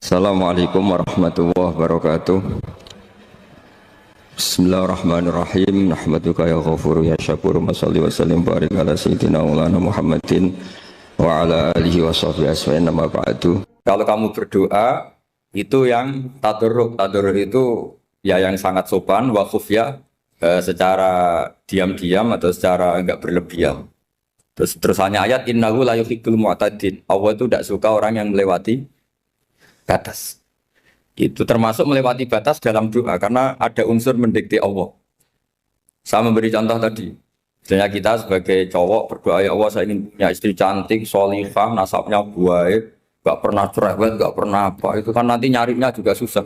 Assalamualaikum warahmatullahi wabarakatuh. Bismillahirrahmanirrahim. Nahmaduka ya ghafuru ya syakuru. Mashalli wa sallim barik ala sayyidina maulana Muhammadin wa ala alihi wa sahbihi asma'in nama ba'du. Kalau kamu berdoa itu yang tadarruk. Tadarruk itu ya yang sangat sopan, wa khufya, secara diam-diam atau secara enggak berlebihan. Terus hanya ayat innahu la yuhibbul mu'tadin. Allah itu tidak suka orang yang melewati batas. Itu termasuk melewati batas dalam doa karena ada unsur mendikte Allah. Saya memberi contoh tadi. Misalnya kita sebagai cowok berdoa, ya Allah saya ingin punya istri cantik, sholihah, nasabnya baik, gak pernah cerewet, gak pernah apa. Itu kan nanti nyarinya juga susah.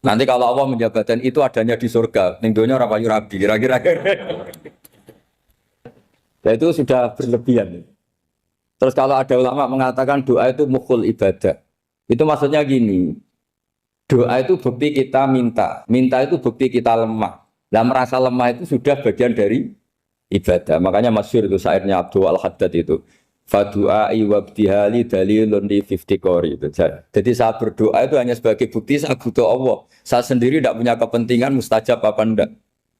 Nanti kalau Allah menjabatkan itu adanya di surga, ning donya ora payu rabi, kira-kira. Nah, itu sudah berlebihan. Terus kalau ada ulama mengatakan doa itu mukhul ibadah. Itu maksudnya gini, doa itu bukti kita minta itu bukti kita lemah. Nah merasa lemah itu sudah bagian dari ibadah. Makanya masyhur itu syairnya Abdul Al-Haddad itu, fadu'ai wabdihali dalilun li fiftikori itu. Jadi saat berdoa itu hanya sebagai bukti saya butuh Allah. Saya sendiri tidak punya kepentingan mustajab apa enggak.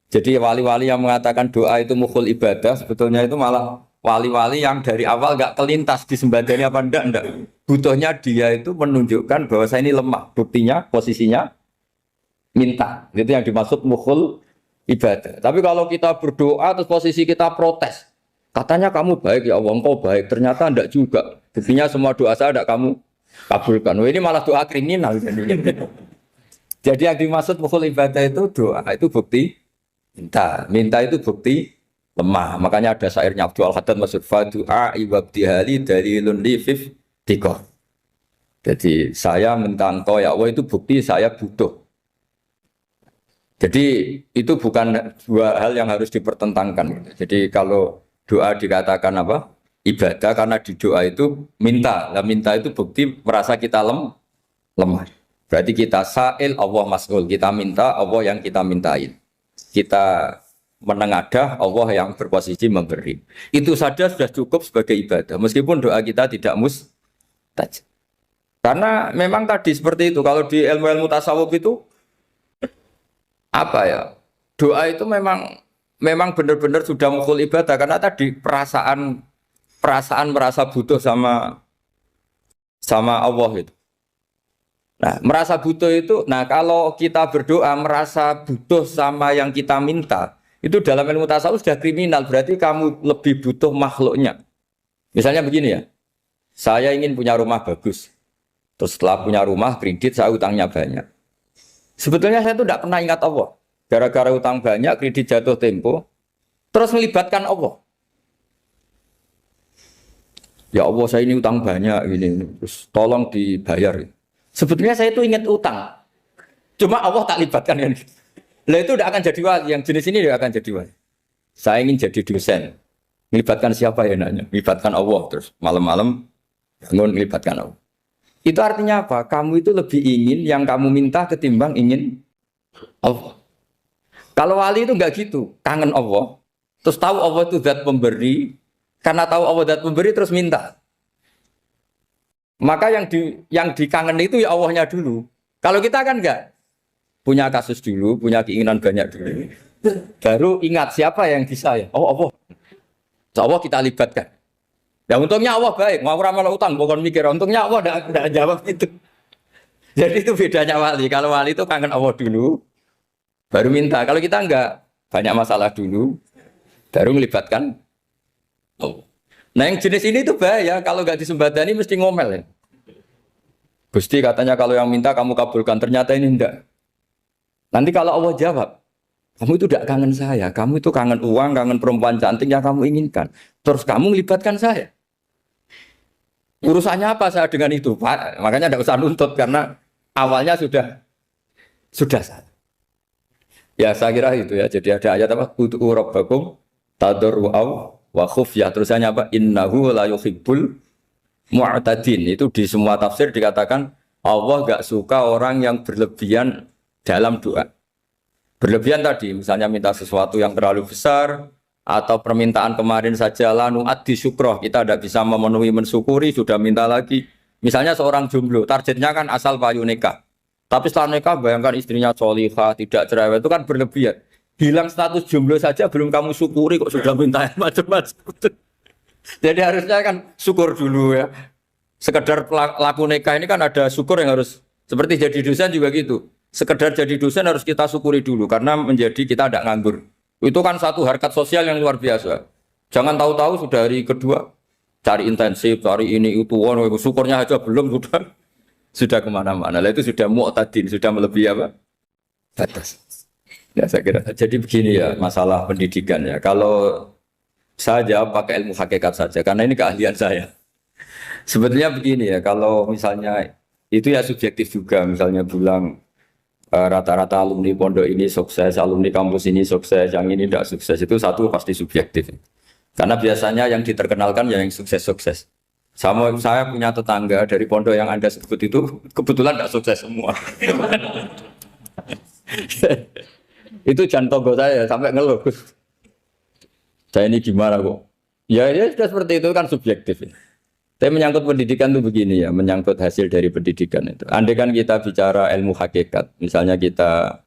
Jadi wali-wali yang mengatakan doa itu mukhul ibadah, sebetulnya itu malah wali-wali yang dari awal gak kelintas disembadani apa enggak. Butuhnya dia itu menunjukkan bahwa saya ini lemah. Buktinya, posisinya minta. Itu yang dimaksud mukhul ibadah. Tapi kalau kita berdoa terus posisi kita protes. Katanya kamu baik ya Allah, engkau baik. Ternyata enggak juga. Buktinya semua doa saya enggak kamu kabulkan. Ini malah doa kriminal. Jadi yang dimaksud mukhul ibadah itu doa, itu bukti minta. Minta itu bukti lemah. Makanya ada syairnya Abdul Al-Haddad maksud fadu'a ibabdihali dalilun li fiftikor. Jadi saya minta engkau ya Allah itu bukti saya butuh. Jadi itu bukan dua hal yang harus dipertentangkan. Jadi kalau doa dikatakan apa? Ibadah karena di doa itu minta. Nah minta itu bukti merasa kita lemah. Berarti kita sa'il Allah mas'ul. Kita minta Allah yang kita mintain. Kita menengadah Allah yang berposisi memberi. Itu saja sudah cukup sebagai ibadah. Meskipun doa kita tidak mustajab. Karena memang tadi seperti itu. Kalau di ilmu-ilmu tasawuf itu apa ya? Doa itu memang benar-benar sudah mukhul ibadah. Karena tadi perasaan merasa butuh sama Allah itu. Nah, merasa butuh itu, nah kalau kita berdoa merasa butuh sama yang kita minta, itu dalam ilmu tasawuf sudah kriminal, berarti kamu lebih butuh makhluknya. Misalnya begini ya, saya ingin punya rumah bagus, terus setelah punya rumah kredit saya utangnya banyak. Sebetulnya saya itu tidak pernah ingat Allah, gara-gara utang banyak, kredit jatuh tempo, terus melibatkan Allah. Ya Allah saya ini utang banyak, ini terus tolong dibayar. Sebetulnya saya itu ingat utang, cuma Allah tak libatkan kan. Lah itu tidak akan jadi wali, yang jenis ini tidak akan jadi wali. Saya ingin jadi dosen, melibatkan siapa ya nanya? Melibatkan Allah, terus malam-malam bangun melibatkan Allah. Itu artinya apa? Kamu itu lebih ingin yang kamu minta ketimbang ingin Allah. Kalau wali itu enggak gitu, kangen Allah, terus tahu Allah itu zat pemberi, karena tahu Allah zat pemberi terus minta. Maka yang dikangen itu ya Allahnya dulu. Kalau kita kan enggak. Punya kasus dulu, punya keinginan banyak dulu. Baru ingat siapa yang bisa ya. Oh Allah. So, Allah kita libatkan. Ya untungnya Allah baik. Mau ramal utang, bukan mikir. Untungnya Allah tidak jawab itu. Jadi itu bedanya wali. Kalau wali itu kangen Allah dulu, baru minta. Kalau kita enggak, banyak masalah dulu, baru melibatkan Allah. Nah yang jenis ini itu bahaya, kalau nggak disembadani mesti ngomel ya. Gusti katanya kalau yang minta kamu kabulkan, ternyata ini enggak. Nanti kalau Allah jawab, kamu itu tidak kangen saya, kamu itu kangen uang, kangen perempuan cantik yang kamu inginkan. Terus kamu melibatkan saya. Urusannya apa saya dengan itu Pak? Makanya tidak usah nuntut karena awalnya sudah salah. Ya saya kira itu ya, jadi ada ayat apa? Ud'u rabbakum tadarru'aw wa khufyah, terusannya apa? Innahu la yuhibbul mu'tadin. Itu di semua tafsir dikatakan Allah gak suka orang yang berlebihan dalam doa. Berlebihan tadi, misalnya minta sesuatu yang terlalu besar, atau permintaan kemarin saja lanu addi syukroh, kita tidak bisa memenuhi mensyukuri, sudah minta lagi. Misalnya seorang jomblo, targetnya kan asal payu nikah. Tapi setelah nikah bayangkan istrinya solihah, tidak cerewet, itu kan berlebihan. Hilang status jomblo saja belum kamu syukuri kok sudah minta yang macam-macam. Jadi harusnya kan syukur dulu ya. Sekedar laku nikah ini kan ada syukur yang harus, seperti jadi dosen juga gitu. Sekedar jadi dosen harus kita syukuri dulu karena menjadi kita tidak nganggur. Itu kan satu harkat sosial yang luar biasa. Jangan tahu-tahu sudah hari kedua cari intensif, cari ini itu, syukurnya aja belum sudah kemana-mana. Lah itu sudah mu'tadin, sudah melebihi apa? Batas. Ya saya kira. Jadi begini ya masalah pendidikan ya. Kalau saya jawab pakai ilmu hakikat saja karena ini keahlian saya. Sebetulnya begini ya, kalau misalnya itu ya subjektif juga, misalnya bilang rata-rata alumni pondok ini sukses, alumni kampus ini sukses, yang ini tidak sukses, itu satu pasti subjektif. Karena biasanya yang diterkenalkan ya yang sukses-sukses. Saya punya tetangga dari pondok yang Anda sebut itu kebetulan tidak sukses semua. Itu jantung saya sampai ngeluh. Saya ini gimana kok? Ya sudah seperti itu kan subjektif. Tapi menyangkut pendidikan itu begini ya, menyangkut hasil dari pendidikan itu. Andai kan kita bicara ilmu hakikat, misalnya kita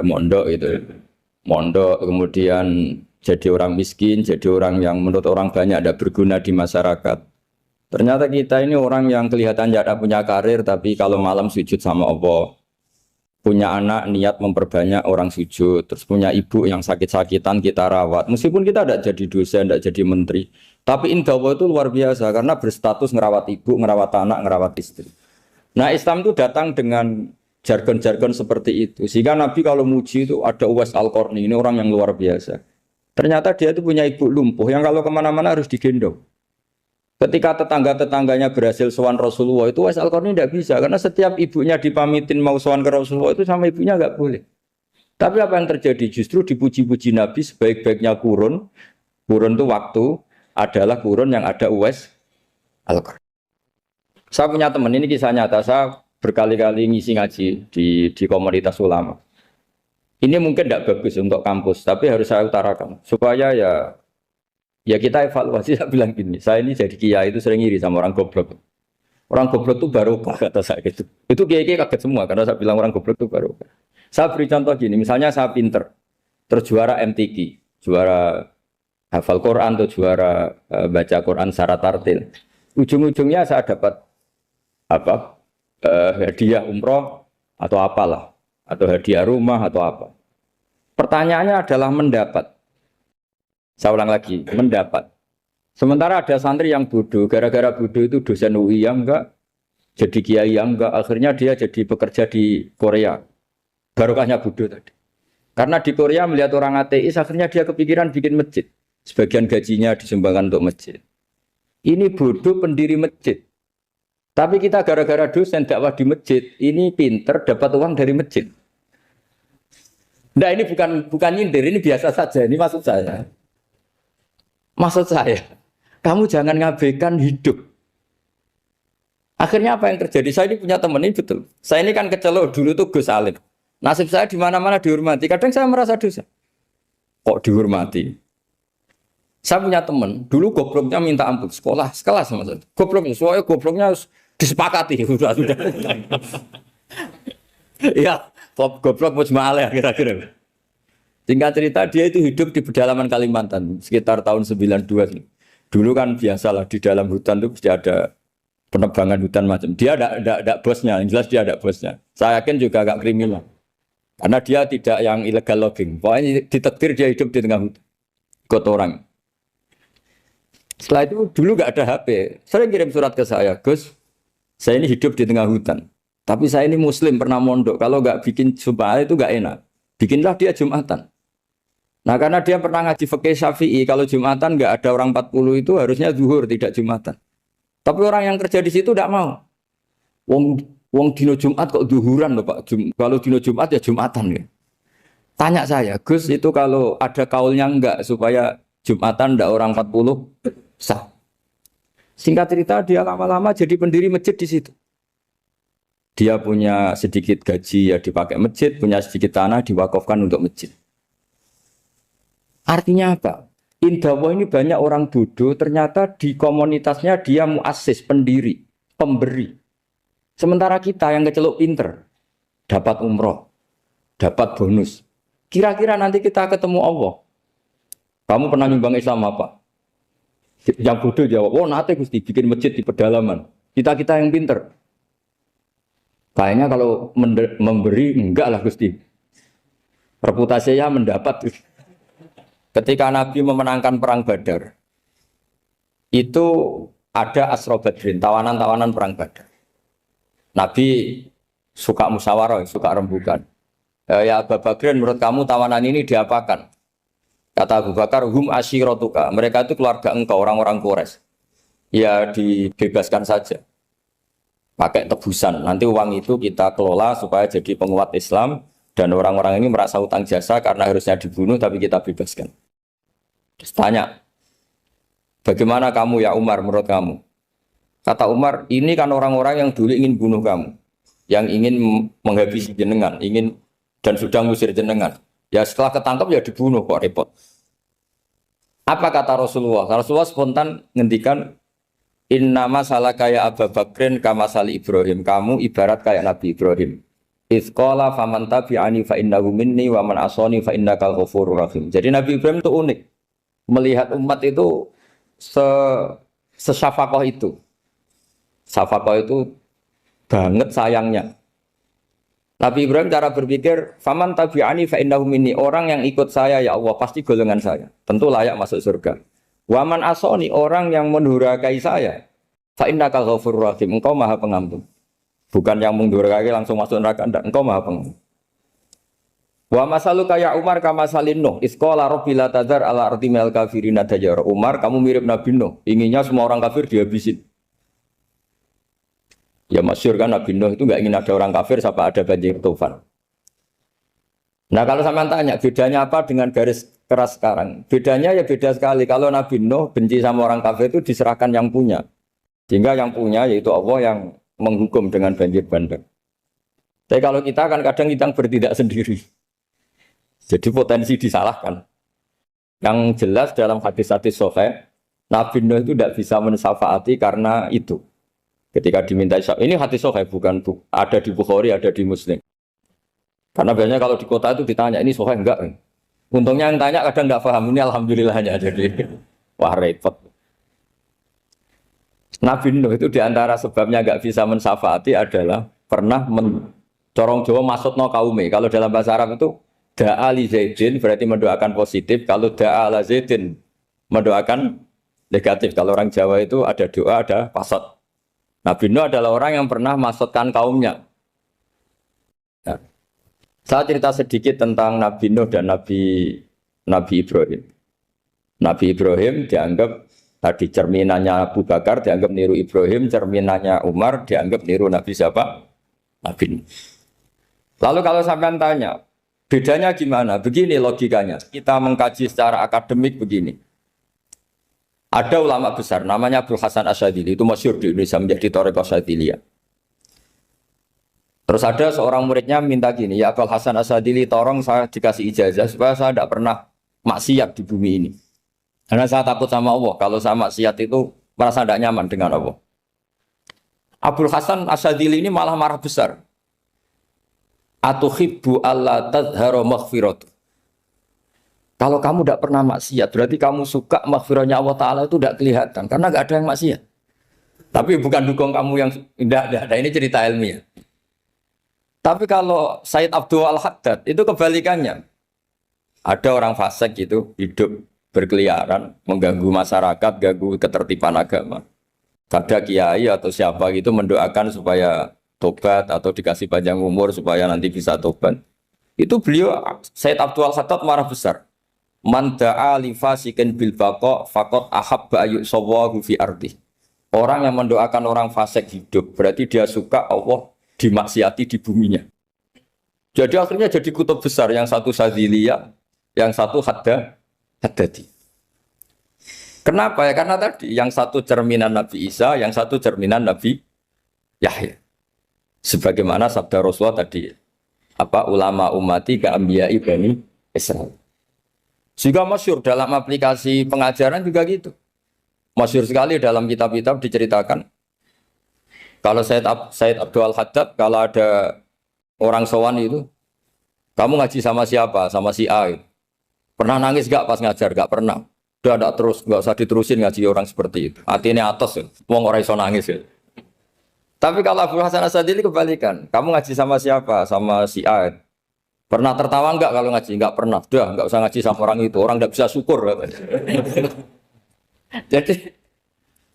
mondok itu, mondok kemudian jadi orang miskin, jadi orang yang menurut orang banyak tidak berguna di masyarakat. Ternyata kita ini orang yang kelihatan tidak punya karir, tapi kalau malam sujud sama Allah. Punya anak niat memperbanyak orang sujud, terus punya ibu yang sakit-sakitan kita rawat. Meskipun kita tidak jadi dosen, tidak jadi menteri, tapi indah Allah itu luar biasa karena berstatus ngerawat ibu, ngerawat anak, ngerawat istri. Nah Islam itu datang dengan jargon-jargon seperti itu. Sehingga Nabi kalau muji itu ada Uwais Al-Qarni, ini orang yang luar biasa. Ternyata dia itu punya ibu lumpuh yang kalau kemana-mana harus digendong. Ketika tetangga-tetangganya berhasil sowan Rasulullah itu Uwais Al-Qarni tidak bisa karena setiap ibunya dipamitin mau sowan ke Rasulullah itu sama ibunya nggak boleh. Tapi apa yang terjadi? Justru dipuji-puji Nabi sebaik-baiknya kurun itu waktu adalah kurun yang ada Uwais Al-Qarni. Saya punya teman, ini kisah nyata, saya berkali-kali ngisi ngaji di komunitas ulama. Ini mungkin tidak bagus untuk kampus, tapi harus saya utarakan supaya ya kita evaluasi. Saya bilang gini, saya ini jadi kiai itu sering iri sama orang goblok. Orang goblok itu barokah kata saya gitu. Itu kiai kaget semua karena saya bilang orang goblok itu barokah. Saya beri contoh gini, misalnya saya pinter, terjuara MTQ, juara hafal Quran atau juara baca Quran secara tartil. Ujung-ujungnya saya dapat hadiah umroh atau apalah, atau hadiah rumah atau apa. Pertanyaannya adalah mendapat. Saya ulang lagi, mendapat. Sementara ada santri yang bodoh, gara-gara bodoh itu dosen UI yang enggak, jadi kiai yang enggak, akhirnya dia jadi bekerja di Korea. Barokahnya bodoh tadi. Karena di Korea melihat orang ateis, akhirnya dia kepikiran bikin masjid. Sebagian gajinya disumbangkan untuk masjid. Ini bodoh pendiri masjid. Tapi kita gara-gara dosen dakwah di masjid, ini pinter dapat uang dari masjid. Nah ini bukan nyindir, ini biasa saja, ini maksud saya. Maksud saya, kamu jangan ngabaikan hidup. Akhirnya apa yang terjadi? Saya ini punya teman ini betul. Saya ini kan kecelok dulu tuh Gus Alim. Nasib saya di mana-mana dihormati. Kadang saya merasa dosa. Kok dihormati? Saya punya teman, dulu gobloknya minta ampun sekolah, sekelas maksud. Gobloknya, soalnya gobloknya harus disepakati. Sudah. Iya, goblok mujmalah ya kira-kira. Singkat cerita dia itu hidup di pedalaman Kalimantan sekitar tahun 92. Dulu kan biasalah di dalam hutan itu pasti ada penebangan hutan macam. Dia ada bosnya, yang jelas dia ada bosnya. Saya yakin juga agak kriminal. Karena dia tidak yang illegal logging. Pokoknya ditakdir dia hidup di tengah hutan. Ikut orang. Setelah itu dulu nggak ada HP. Sering kirim surat ke saya, Gus, saya ini hidup di tengah hutan. Tapi saya ini muslim pernah mondok. Kalau nggak bikin sumpah itu nggak enak. Bikinlah dia Jumatan. Nah karena dia pernah ngaji fikih Syafi'i, kalau Jumatan nggak ada orang 40 itu harusnya zuhur tidak Jumatan. Tapi orang yang kerja di situ tidak mau. Wong dino Jumat kok zuhuran loh Pak. Kalau dino Jumat ya Jumatan ya. Tanya saya, Gus itu kalau ada kaulnya enggak supaya Jumatan ndak orang 40 sah. Singkat cerita dia lama-lama jadi pendiri masjid di situ. Dia punya sedikit gaji ya dipakai masjid, punya sedikit tanah diwakafkan untuk masjid. Artinya apa? Indah Allah ini banyak orang bodoh, ternyata di komunitasnya dia muassis, pendiri. pemberi. Sementara kita yang keceluk pinter, dapat umroh, dapat bonus. Kira-kira nanti kita ketemu Allah. Kamu pernah nyumbang Islam apa? Yang bodoh jawab, oh nanti Gusti bikin masjid di pedalaman. Kita yang pinter. Kayaknya kalau memberi, enggak lah Gusti. Reputasinya mendapat. Ketika Nabi memenangkan perang Badar, itu ada Asra Badrin, tawanan-tawanan perang Badar. Nabi suka musyawarah, suka rembukan. Ya Abu Bakar, menurut kamu tawanan ini diapakan? Kata Abu Bakar, hum asyiratuka. Mereka itu keluarga engkau, orang-orang Quraisy. Ya dibebaskan saja. Pakai tebusan. Nanti uang itu kita kelola supaya jadi penguat Islam. Dan orang-orang ini merasa utang jasa karena harusnya dibunuh, tapi kita bebaskan. Terus tanya, bagaimana kamu ya Umar menurut kamu? Kata Umar, ini kan orang-orang yang dulu ingin bunuh kamu, yang ingin menghabisi jenengan, ingin dan sudah ngusir jenengan. Ya setelah ketangkap ya dibunuh, kok repot. Apa kata Rasulullah? Rasulullah spontan ngendikan, innama salaka ya Abu Bakrin kama sali Ibrahim. Kamu ibarat kayak Nabi Ibrahim. Izqala faman tabi'ani fa innahu minni wa man asani fa innakal ghafurur rahim. Jadi Nabi Ibrahim itu unik. Melihat umat itu sesyafakoh itu. Syafakoh itu banget sayangnya. Nabi Ibrahim cara berpikir, faman tabi'ani fa innahu minni, orang yang ikut saya ya Allah pasti golongan saya, tentu layak masuk surga. Wa man asani, orang yang mendurhakai saya, fa innaka ghafurur rahim, engkau Maha Pengampun. Bukan yang mendurhakai langsung masuk neraka, enggak, engkau Maha Pengampun. Wa masaluka ya Umar kama salin Nuh, isqala rabbi la tadzar ala ardi minal kafirina dajjara. Umar, kamu mirip Nabi Nuh, inginnya semua orang kafir dihabisin. Ya masyhur kan Nabi Nuh itu enggak ingin ada orang kafir sampai ada banjir tufan. Nah kalau sampean tanya bedanya apa dengan garis keras sekarang? Bedanya ya beda sekali. Kalau Nabi Nuh benci sama orang kafir itu diserahkan yang punya. Sehingga yang punya yaitu Allah yang menghukum dengan banjir bandang. Tapi kalau kita kan kadang kita bertindak sendiri. Jadi potensi disalahkan. Yang jelas dalam hadis-hadis sahih, Nabi Nuh itu tidak bisa mensyafaati karena itu. Ketika diminta syafaat, ini hadis sahih bukan ada di Bukhari, ada di Muslim. Karena biasanya kalau di kota itu ditanya ini sahih enggak? Untungnya yang tanya kadang enggak paham, ini alhamdulillahnya jadi wah repot. Nabi Nuh itu diantara sebabnya enggak bisa mensyafaati adalah pernah corong Jawa maksudno kaume. Kalau dalam bahasa Arab itu da'a li Zaidin berarti mendoakan positif, kalau da'a la Zaidin mendoakan negatif. Kalau orang Jawa itu ada doa, ada pasot. Nabi Nuh adalah orang yang pernah maksudkan kaumnya. Nah, saya cerita sedikit tentang Nabi Nuh dan Nabi Ibrahim. Nabi Ibrahim dianggap tadi cerminannya Abu Bakar, dianggap niru Ibrahim, cerminannya Umar, dianggap niru Nabi siapa? Nabi Nuh. Lalu kalau sampean tanya, bedanya gimana? Begini logikanya. Kita mengkaji secara akademik begini. Ada ulama besar, namanya Abdul Hasan Asyadzili, itu masyhur di Indonesia menjadi Thariqah Asyadziliyah. Terus ada seorang muridnya minta gini, ya Abdul Hasan Asyadzili, tolong saya dikasih ijazah supaya saya tidak pernah maksiat di bumi ini. Karena saya takut sama Allah, kalau saya maksiat itu merasa tidak nyaman dengan Allah. Abdul Hasan Asyadzili ini malah marah besar. Atuhibbu alla tadhharu maghfiratu. Kalau kamu tidak pernah maksiat, berarti kamu suka maghfirahnya Allah Ta'ala itu tidak kelihatan. Karena tidak ada yang maksiat. Tapi bukan dukung kamu yang tidak. Ini cerita ilmiah. Tapi kalau Said Abdul Al-Haddad, itu kebalikannya. Ada orang fasik gitu, hidup berkeliaran, mengganggu masyarakat, ganggu ketertiban agama. Ada kiai atau siapa gitu mendoakan supaya tobat atau dikasih panjang umur supaya nanti bisa tobat. Itu beliau, Said Abdul Al-Haddad marah besar. Man da'a li fasikin bil baqa faqad ahabba ayyusawahu fi ardi. Orang yang mendoakan orang fasik hidup berarti dia suka Allah dimaksiati di buminya. Jadi akhirnya jadi kutub besar, yang satu Sadziliyah, yang satu Haddadi. Kenapa ya? Karena tadi yang satu cerminan Nabi Isa, yang satu cerminan Nabi Yahya. Sebagaimana sabda Rasulullah tadi, apa ulama ummati ka anbiya'i bani Israil. Juga masyhur dalam aplikasi pengajaran juga gitu. Masyhur sekali dalam kitab-kitab diceritakan. Kalau Said Abdul Haddad, kalau ada orang sowan itu, kamu ngaji sama siapa? Sama si A. Gitu. Pernah nangis gak pas ngajar? Gak pernah. Udah ada terus, gak usah diterusin ngaji orang seperti itu. Hatinya atas, ya. Wong orang iso nangis ya. Tapi kalau Abu Hasan Asadili kebalikan, kamu ngaji sama siapa? Sama si A. Pernah tertawa enggak kalau ngaji? Enggak pernah. Udah, enggak usah ngaji sama orang itu. Orang enggak bisa syukur. jadi,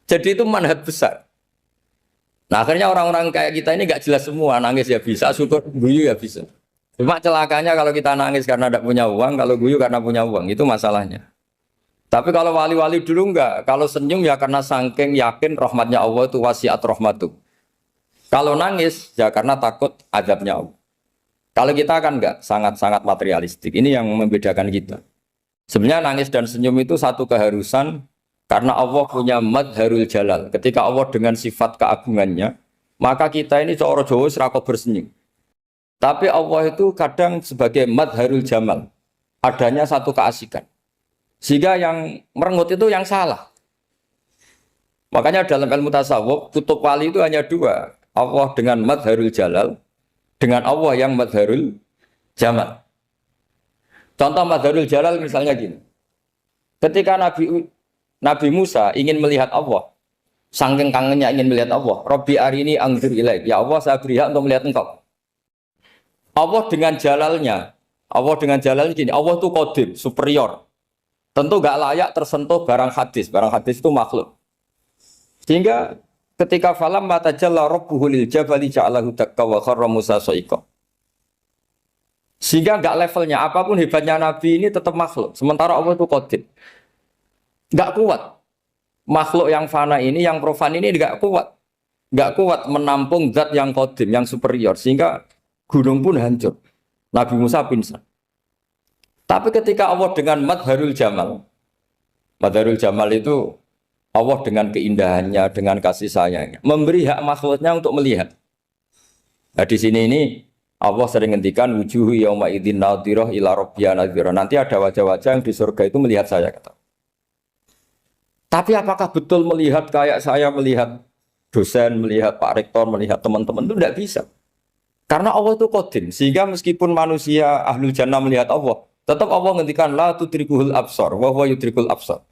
jadi itu manhaj besar. Nah akhirnya orang-orang kayak kita ini enggak jelas semua. Nangis ya bisa, syukur, guyu ya bisa. Cuma celakanya kalau kita nangis karena tidak punya uang, kalau guyu karena punya uang, itu masalahnya. Tapi kalau wali-wali dulu enggak. Kalau senyum ya karena saking yakin rahmatnya Allah itu wasiat rahmatu. Kalau nangis ya karena takut azabnya Allah. Kalau kita kan enggak, sangat-sangat materialistik. Ini yang membedakan kita. Sebenarnya nangis dan senyum itu satu keharusan karena Allah punya madharul jalal. Ketika Allah dengan sifat keagungannya, maka kita ini seorang Jawa serako bersenyum. Tapi Allah itu kadang sebagai madharul jamal. Adanya satu keasikan. Sehingga yang merengut itu yang salah. Makanya dalam ilmu tasawuf, kutub wali itu hanya dua. Allah dengan madharul jalal, dengan Allah yang madharul jamal. Contoh madharul jalal misalnya gini. Ketika Nabi Musa ingin melihat Allah, saking kangennya ingin melihat Allah, Rabbi arini anzur ilaik. Ya Allah, saya beri hak untuk melihat engkau. Allah dengan jalalnya gini, Allah itu qadim, superior. Tentu gak layak tersentuh barang hadis. Barang hadis itu makhluk. Sehingga ketika falam matajalla rabbuhu lil jabali ja'alahu dakka wa kharra Musa sa'iqa. Sehingga enggak levelnya apapun hebatnya Nabi ini tetap makhluk. Sementara Allah itu qadim. Enggak kuat. Makhluk yang fana ini, yang profan ini enggak kuat. Enggak kuat menampung zat yang qadim, yang superior. Sehingga gunung pun hancur. Nabi Musa pingsan. Tapi ketika Allah dengan madharul jamal itu Allah dengan keindahannya, dengan kasih sayangnya, memberi hak makhluknya untuk melihat. Nah di sini ini Allah sering ngendikan wujuhu yauma idzin nadhirah ila rabbiha nadhirah. Nanti ada wajah-wajah yang di surga itu melihat saya kata. Tapi apakah betul melihat kayak saya melihat dosen, melihat Pak Rektor, melihat teman-teman itu tidak bisa. Karena Allah itu qadim, sehingga meskipun manusia ahlul jannah melihat Allah, tetap Allah ngendikan la tudrikuhul absar wa huwa yudrikul absar.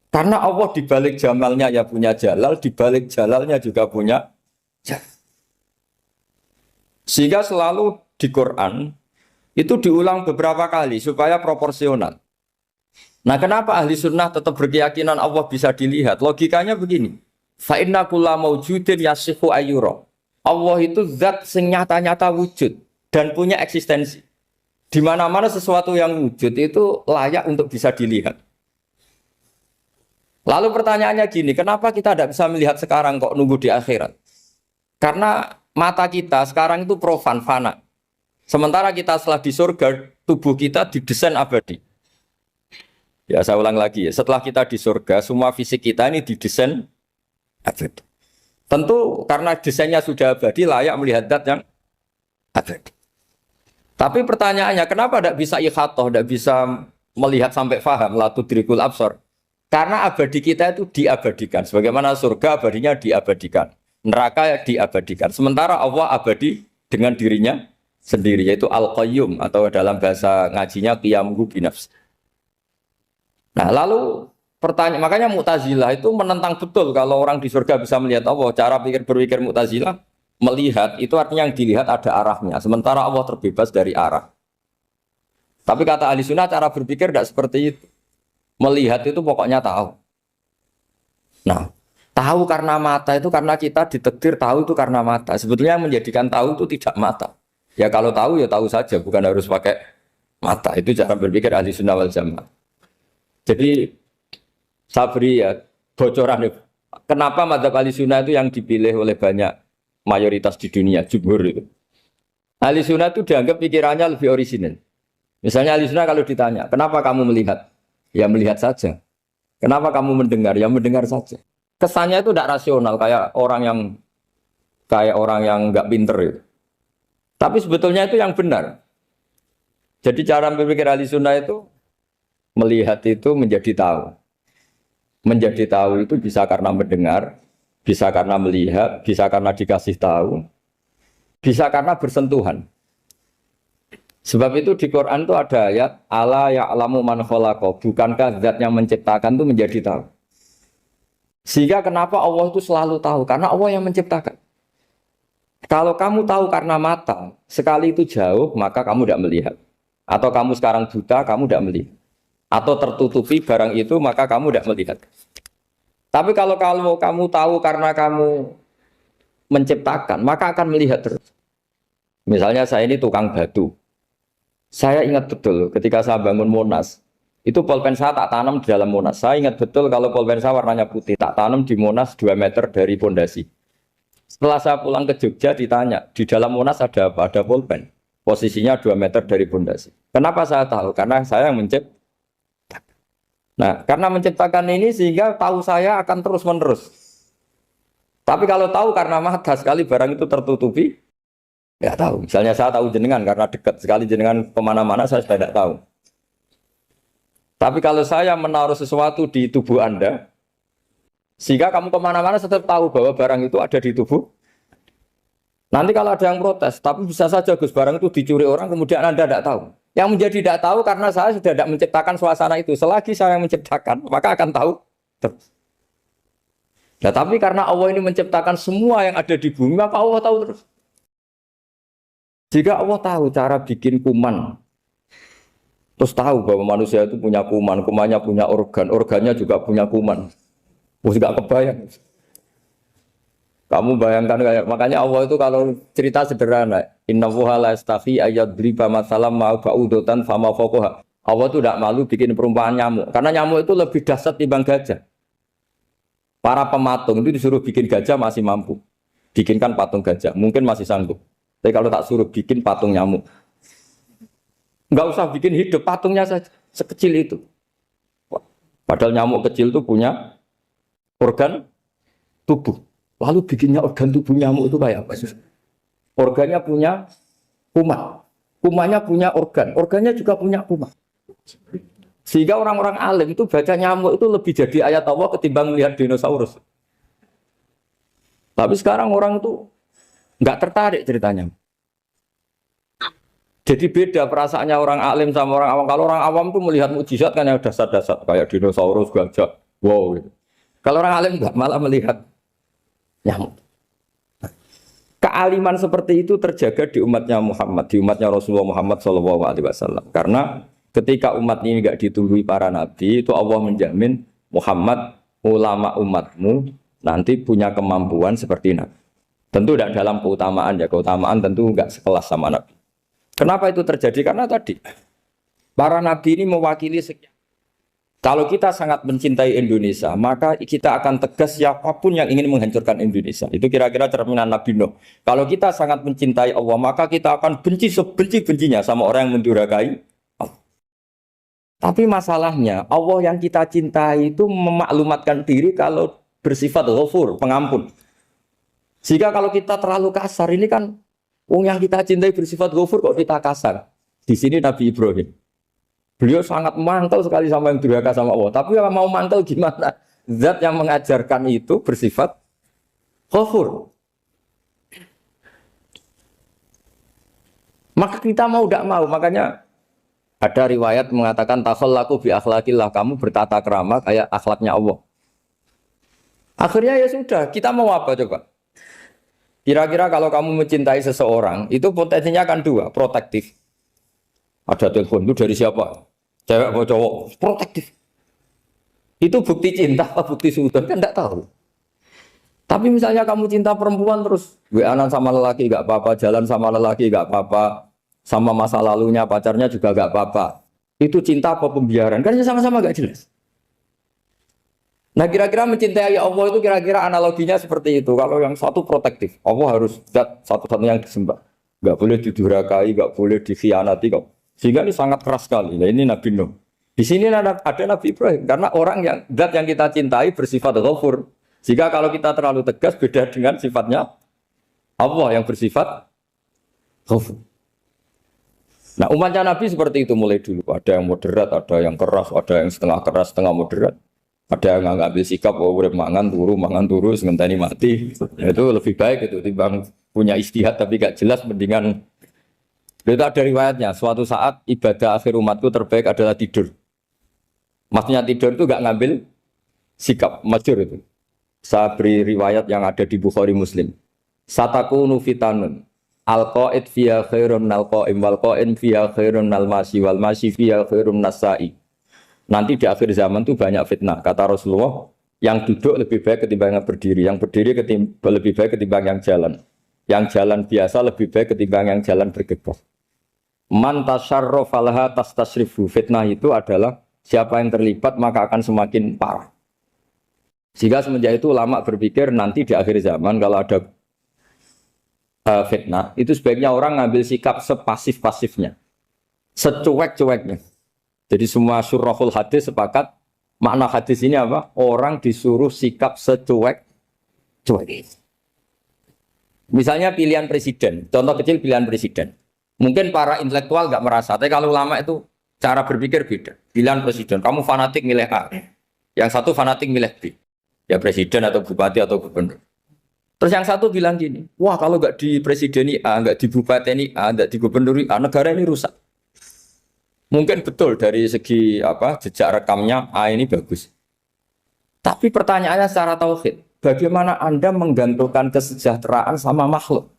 Karena Allah di balik jamalnya ya punya jalal, di balik jalalnya juga punya jalal. Sehingga selalu di Quran itu diulang beberapa kali supaya proporsional. Nah, kenapa ahli sunnah tetap berkeyakinan Allah bisa dilihat? Logikanya begini. Fa inna kulla maujudin yasihu ayyura. Allah itu zat sing nyata-nyata wujud dan punya eksistensi. Di mana-mana sesuatu yang wujud itu layak untuk bisa dilihat. Lalu pertanyaannya gini, kenapa kita tidak bisa melihat sekarang kok nunggu di akhirat? Karena mata kita sekarang itu profan, fana. Sementara kita setelah di surga, tubuh kita didesain abadi. Ya saya ulang lagi ya, setelah kita di surga, semua fisik kita ini didesain abadi. Tentu karena desainnya sudah abadi, layak melihat zat yang abadi. Tapi pertanyaannya, kenapa tidak bisa ikhatoh, tidak bisa melihat sampai faham, la tudrikul absar? Karena abadi kita itu diabadikan. Sebagaimana surga abadinya diabadikan. Neraka diabadikan. Sementara Allah abadi dengan dirinya sendiri. Yaitu Al-Qayyum. Atau dalam bahasa ngajinya Qiyamuhu binafs. Nah lalu pertanyaan. Makanya Mu'tazilah itu menentang betul. Kalau orang di surga bisa melihat Allah. Cara berpikir Mu'tazilah. Melihat itu artinya yang dilihat ada arahnya. Sementara Allah terbebas dari arah. Tapi kata ahli sunnah cara berpikir tidak seperti itu. Melihat itu pokoknya tahu. Nah, tahu karena mata itu karena kita ditakdir tahu itu karena mata. Sebetulnya yang menjadikan tahu itu tidak mata. Ya kalau tahu ya tahu saja, bukan harus pakai mata. Itu cara berpikir ahli sunnah wal jamaah. Jadi saya beri ya bocoran. Kenapa madzhab ahli sunnah itu yang dipilih oleh banyak mayoritas di dunia, jumhur itu. Ahli sunnah itu dianggap pikirannya lebih orisinal. Misalnya ahli sunnah kalau ditanya, kenapa kamu melihat? Ya melihat saja. Kenapa kamu mendengar? Ya mendengar saja. Kesannya itu tidak rasional kayak orang yang nggak pinter itu. Tapi sebetulnya itu yang benar. Jadi cara berpikir ahli sunnah itu melihat itu menjadi tahu. Menjadi tahu itu bisa karena mendengar, Bisa karena melihat, bisa karena dikasih tahu, bisa karena bersentuhan. Sebab itu di Quran itu ada ayat ala ya'lamu man khalaqa, bukankah zat yang menciptakan itu menjadi tahu. Sehingga kenapa Allah itu selalu tahu? Karena Allah yang menciptakan. Kalau kamu tahu karena mata, sekali itu jauh, maka kamu tidak melihat. Atau kamu sekarang buta, kamu tidak melihat. Atau tertutupi barang itu, maka kamu tidak melihat. Tapi kalau kamu tahu karena kamu menciptakan, maka akan melihat terus. Misalnya saya ini tukang batu. Saya ingat betul ketika saya bangun Monas, itu polpen saya tak tanam di dalam Monas. Saya ingat betul kalau polpen saya warnanya putih, tak tanam di Monas 2 meter dari pondasi. Setelah saya pulang ke Jogja ditanya, di dalam Monas ada apa? Ada polpen. Posisinya 2 meter dari pondasi. Kenapa saya tahu? Karena saya yang menciptakan. Nah, karena menciptakan ini sehingga tahu saya akan terus-menerus. Tapi kalau tahu karena mata sekali barang itu tertutupi, nggak tahu. Misalnya saya tahu jenengan karena dekat sekali jenengan kemana-mana saya sudah tidak tahu. Tapi kalau saya menaruh sesuatu di tubuh Anda, sehingga kamu kemana-mana tetap tahu bahwa barang itu ada di tubuh. Nanti kalau ada yang protes, tapi bisa saja Gus barang itu dicuri orang kemudian Anda tidak tahu. Yang menjadi tidak tahu karena saya sudah tidak menciptakan suasana itu. Selagi saya yang menciptakan, maka akan tahu terus. Nah, tapi karena Allah ini menciptakan semua yang ada di bumi, maka Allah tahu terus. Jika Allah tahu cara bikin kuman, terus tahu bahwa manusia itu punya kuman, kumannya punya organ, organnya juga punya kuman. Terus nggak kebayang. Kamu bayangkan kayak makanya Allah itu kalau cerita sederhana, innallaha la yastahi ayyadriba mathalam ma ba'udatan fama fawqaha. Allah itu tidak malu bikin perumpamaan nyamuk, karena nyamuk itu lebih dahsyat timbang gajah. Para pematung itu disuruh bikin gajah masih mampu. Bikinkan patung gajah, mungkin masih sanggup. Tapi kalau tak suruh bikin patung nyamuk, nggak usah bikin hidup, patungnya saja sekecil itu. Padahal nyamuk kecil itu punya organ tubuh. Lalu bikinnya organ tubuh nyamuk itu kayak apa? Organnya punya kuman, kumannya punya organ, organnya juga punya kuman. Sehingga orang-orang alim itu baca nyamuk itu lebih jadi ayat Allah ketimbang melihat dinosaurus. Tapi sekarang orang itu nggak tertarik ceritanya. Jadi beda perasaannya orang alim sama orang awam. Kalau orang awam tuh melihat mukjizat kan yang dasar-dasar kayak dinosaurus, gajah, wow gitu. Kalau orang alim nggak, malah melihat nyamuk. Kealiman seperti itu terjaga di umatnya Muhammad, di umatnya Rasulullah Muhammad SAW. Karena ketika umat ini nggak ditumbuhi para nabi, itu Allah menjamin Muhammad, ulama umatmu nanti punya kemampuan seperti nabi. Tentu tidak dalam keutamaan ya, keutamaan tentu nggak sekelas sama nabi. Kenapa itu terjadi? Karena tadi para nabi ini mewakili sekian. Kalau kita sangat mencintai Indonesia, maka kita akan tegas siapapun yang ingin menghancurkan Indonesia. Itu kira-kira cerminan Nabi Nuh. Kalau kita sangat mencintai Allah, maka kita akan benci sebenci-bencinya sama orang yang mendurhakai Allah. Tapi masalahnya, Allah yang kita cintai itu memaklumatkan diri kalau bersifat ghafur, pengampun. Jika kalau kita terlalu kasar, ini kan yang kita cintai bersifat ghafur kok kita kasar. Di sini Nabi Ibrahim. Beliau sangat mangkel sekali sama yang durhaka sama Allah. Tapi mau mangkel gimana? Zat yang mengajarkan itu bersifat ghafur. Maka kita mau tidak mau. Makanya ada riwayat mengatakan takhallaku bi akhlaqillah, kamu bertata krama kayak akhlaknya Allah. Akhirnya ya sudah, kita mau apa coba? Kira-kira kalau kamu mencintai seseorang, itu potensinya kan dua, protektif. Ada telepon itu dari siapa? Cewek atau cowok? Protektif. Itu bukti cinta apa bukti suudon? Kan tidak tahu. Tapi misalnya kamu cinta perempuan terus WA-an sama lelaki gak apa-apa, jalan sama lelaki gak apa-apa, sama masa lalunya pacarnya juga gak apa-apa. Itu cinta apa pembiaran? Kan sama-sama gak jelas. Nah kira-kira mencintai Allah itu kira-kira analoginya seperti itu. Kalau yang satu protektif, Allah harus zat satu-satunya yang disembah. Gak boleh didurhakai, gak boleh dikhianati kok. Sehingga ini sangat keras sekali. Nah, ini Nabi Nuh. Di sini ada Nabi Ibrahim. Karena orang yang zat yang kita cintai bersifat ghafur. Jika kalau kita terlalu tegas beda dengan sifatnya Allah yang bersifat ghafur. Nah umatnya Nabi seperti itu mulai dulu. Ada yang moderat, ada yang keras, ada yang setengah keras, setengah moderat. Ada yang nggak ambil sikap, oh udah mangan turu, ngenteni mati. Itu lebih baik itu timbang punya istihad tapi gak jelas, mendingan. Itu ada riwayatnya. Suatu saat ibadah akhir umatku terbaik adalah tidur. Maksudnya tidur itu gak ngambil sikap, masyhur itu. Saya beri riwayat yang ada di Bukhari Muslim. Satakunu fitanun. Al-qa'id fiya khairun nal-qa'im wal-qa'in fiya khairun nal-masi wal-masi fiya khairun nas-sa'i. Nanti di akhir zaman itu banyak fitnah. Kata Rasulullah, yang duduk lebih baik ketimbang yang berdiri. Yang berdiri lebih baik ketimbang yang jalan. Yang jalan biasa lebih baik ketimbang yang jalan bergegas. Man tasyarrafa laha tastasrifu. Fitnah itu adalah siapa yang terlibat maka akan semakin parah. Sehingga semenjak itu ulama berpikir nanti di akhir zaman kalau ada fitnah, itu sebaiknya orang ngambil sikap sepasif-pasifnya. Secuek-cueknya. Jadi semua syurahul hadis sepakat makna hadis ini apa? Orang disuruh sikap secuek. Misalnya pilihan presiden, contoh kecil pilihan presiden. Mungkin para intelektual nggak merasa, tapi kalau ulama itu cara berpikir beda. Pilihan presiden, kamu fanatik milih A, yang satu fanatik milih B. Ya presiden atau bupati atau gubernur. Terus yang satu bilang gini, wah kalau nggak di presiden A, nggak di bupati A, nggak di gubernur A, negara ini rusak. Mungkin betul dari segi jejak rekamnya A ini bagus. Tapi pertanyaannya secara tauhid, bagaimana Anda menggantungkan kesejahteraan sama makhluk?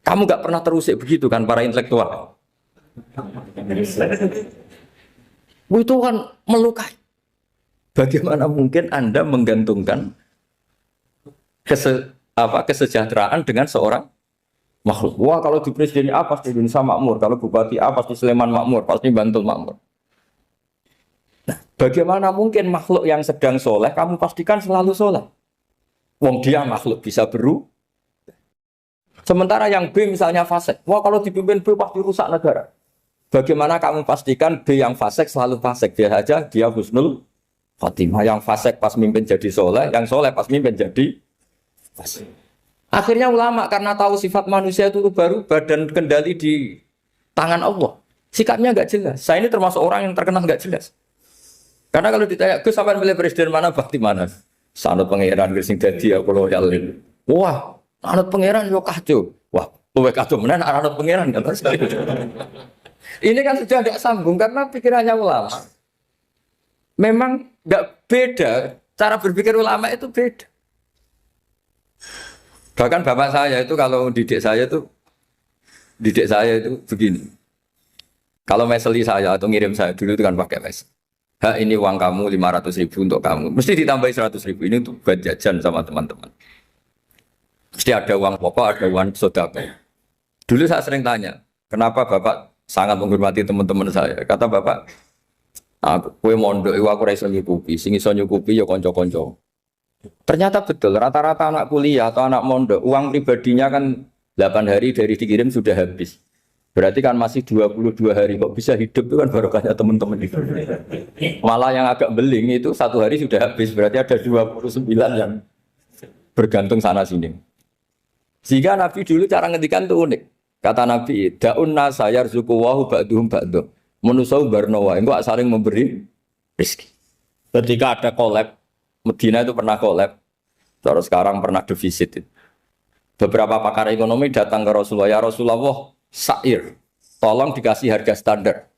Kamu nggak pernah terusik begitu kan para intelektual? Itu kan melukai. Bagaimana mungkin Anda menggantungkan kesejahteraan dengan seorang makhluk? Wah kalau di presiden A pasti Indonesia makmur, kalau bupati A pasti Sleman makmur, pasti Bantul makmur. Nah, bagaimana mungkin makhluk yang sedang soleh kamu pastikan selalu soleh? Wong dia makhluk bisa berubah. Sementara yang B misalnya fasik, wah kalau dipimpin B pasti rusak negara. Bagaimana kamu pastikan B yang fasik selalu fasik? Dia saja dia husnul khotimah. Yang fasik pas mimpin jadi soleh, yang soleh pas mimpin jadi fasik. Akhirnya ulama karena tahu sifat manusia itu berubah dan kendali di tangan Allah. Sikapnya nggak jelas. Saya ini termasuk orang yang terkenal nggak jelas. Karena kalau ditanya, Gus sampai pilih presiden mana, bakti mana? Sanut pangeran sing dadi aku loyal. Wah, anut pangeran yo kacau. Wah, kowe kacau menan anut pangeran kan. Ini kan sudah tidak sambung karena pikirannya ulama. Memang nggak beda, cara berpikir ulama itu beda. Bahkan bapak saya itu kalau didik saya itu begini. Kalau meseli saya atau ngirim saya dulu itu kan pakai mesel. Ha ini uang kamu 500.000 untuk kamu. Mesti ditambahi 100.000 ini untuk buat jajan sama teman-teman. Mesti ada uang pokok, ada uang sodako. Dulu saya sering tanya, kenapa bapak sangat menghormati teman-teman saya? Kata bapak, kue mondok, aku raiso nyukupi, sing iso nyukupi ya konco-konco. Ternyata betul, rata-rata anak kuliah atau anak mondok, uang pribadinya kan 8 hari dari dikirim sudah habis. Berarti kan masih 22 hari, kok bisa hidup itu kan barokahnya teman-teman itu. Malah yang agak beling itu 1 hari sudah habis, berarti ada 29 yang bergantung sana sini. Sehingga Nabi dulu cara ngendikan itu unik. Kata Nabi, da'un nasa yarzuqu wahu ba'duhum ba'duh. Menusau barnawa, enggak saling memberi rezeki. Ketika ada collab, Medina itu pernah collab, terus sekarang pernah defisit. Beberapa pakar ekonomi datang ke Rasulullah, ya Rasulullah, sa'ir, tolong dikasih harga standar.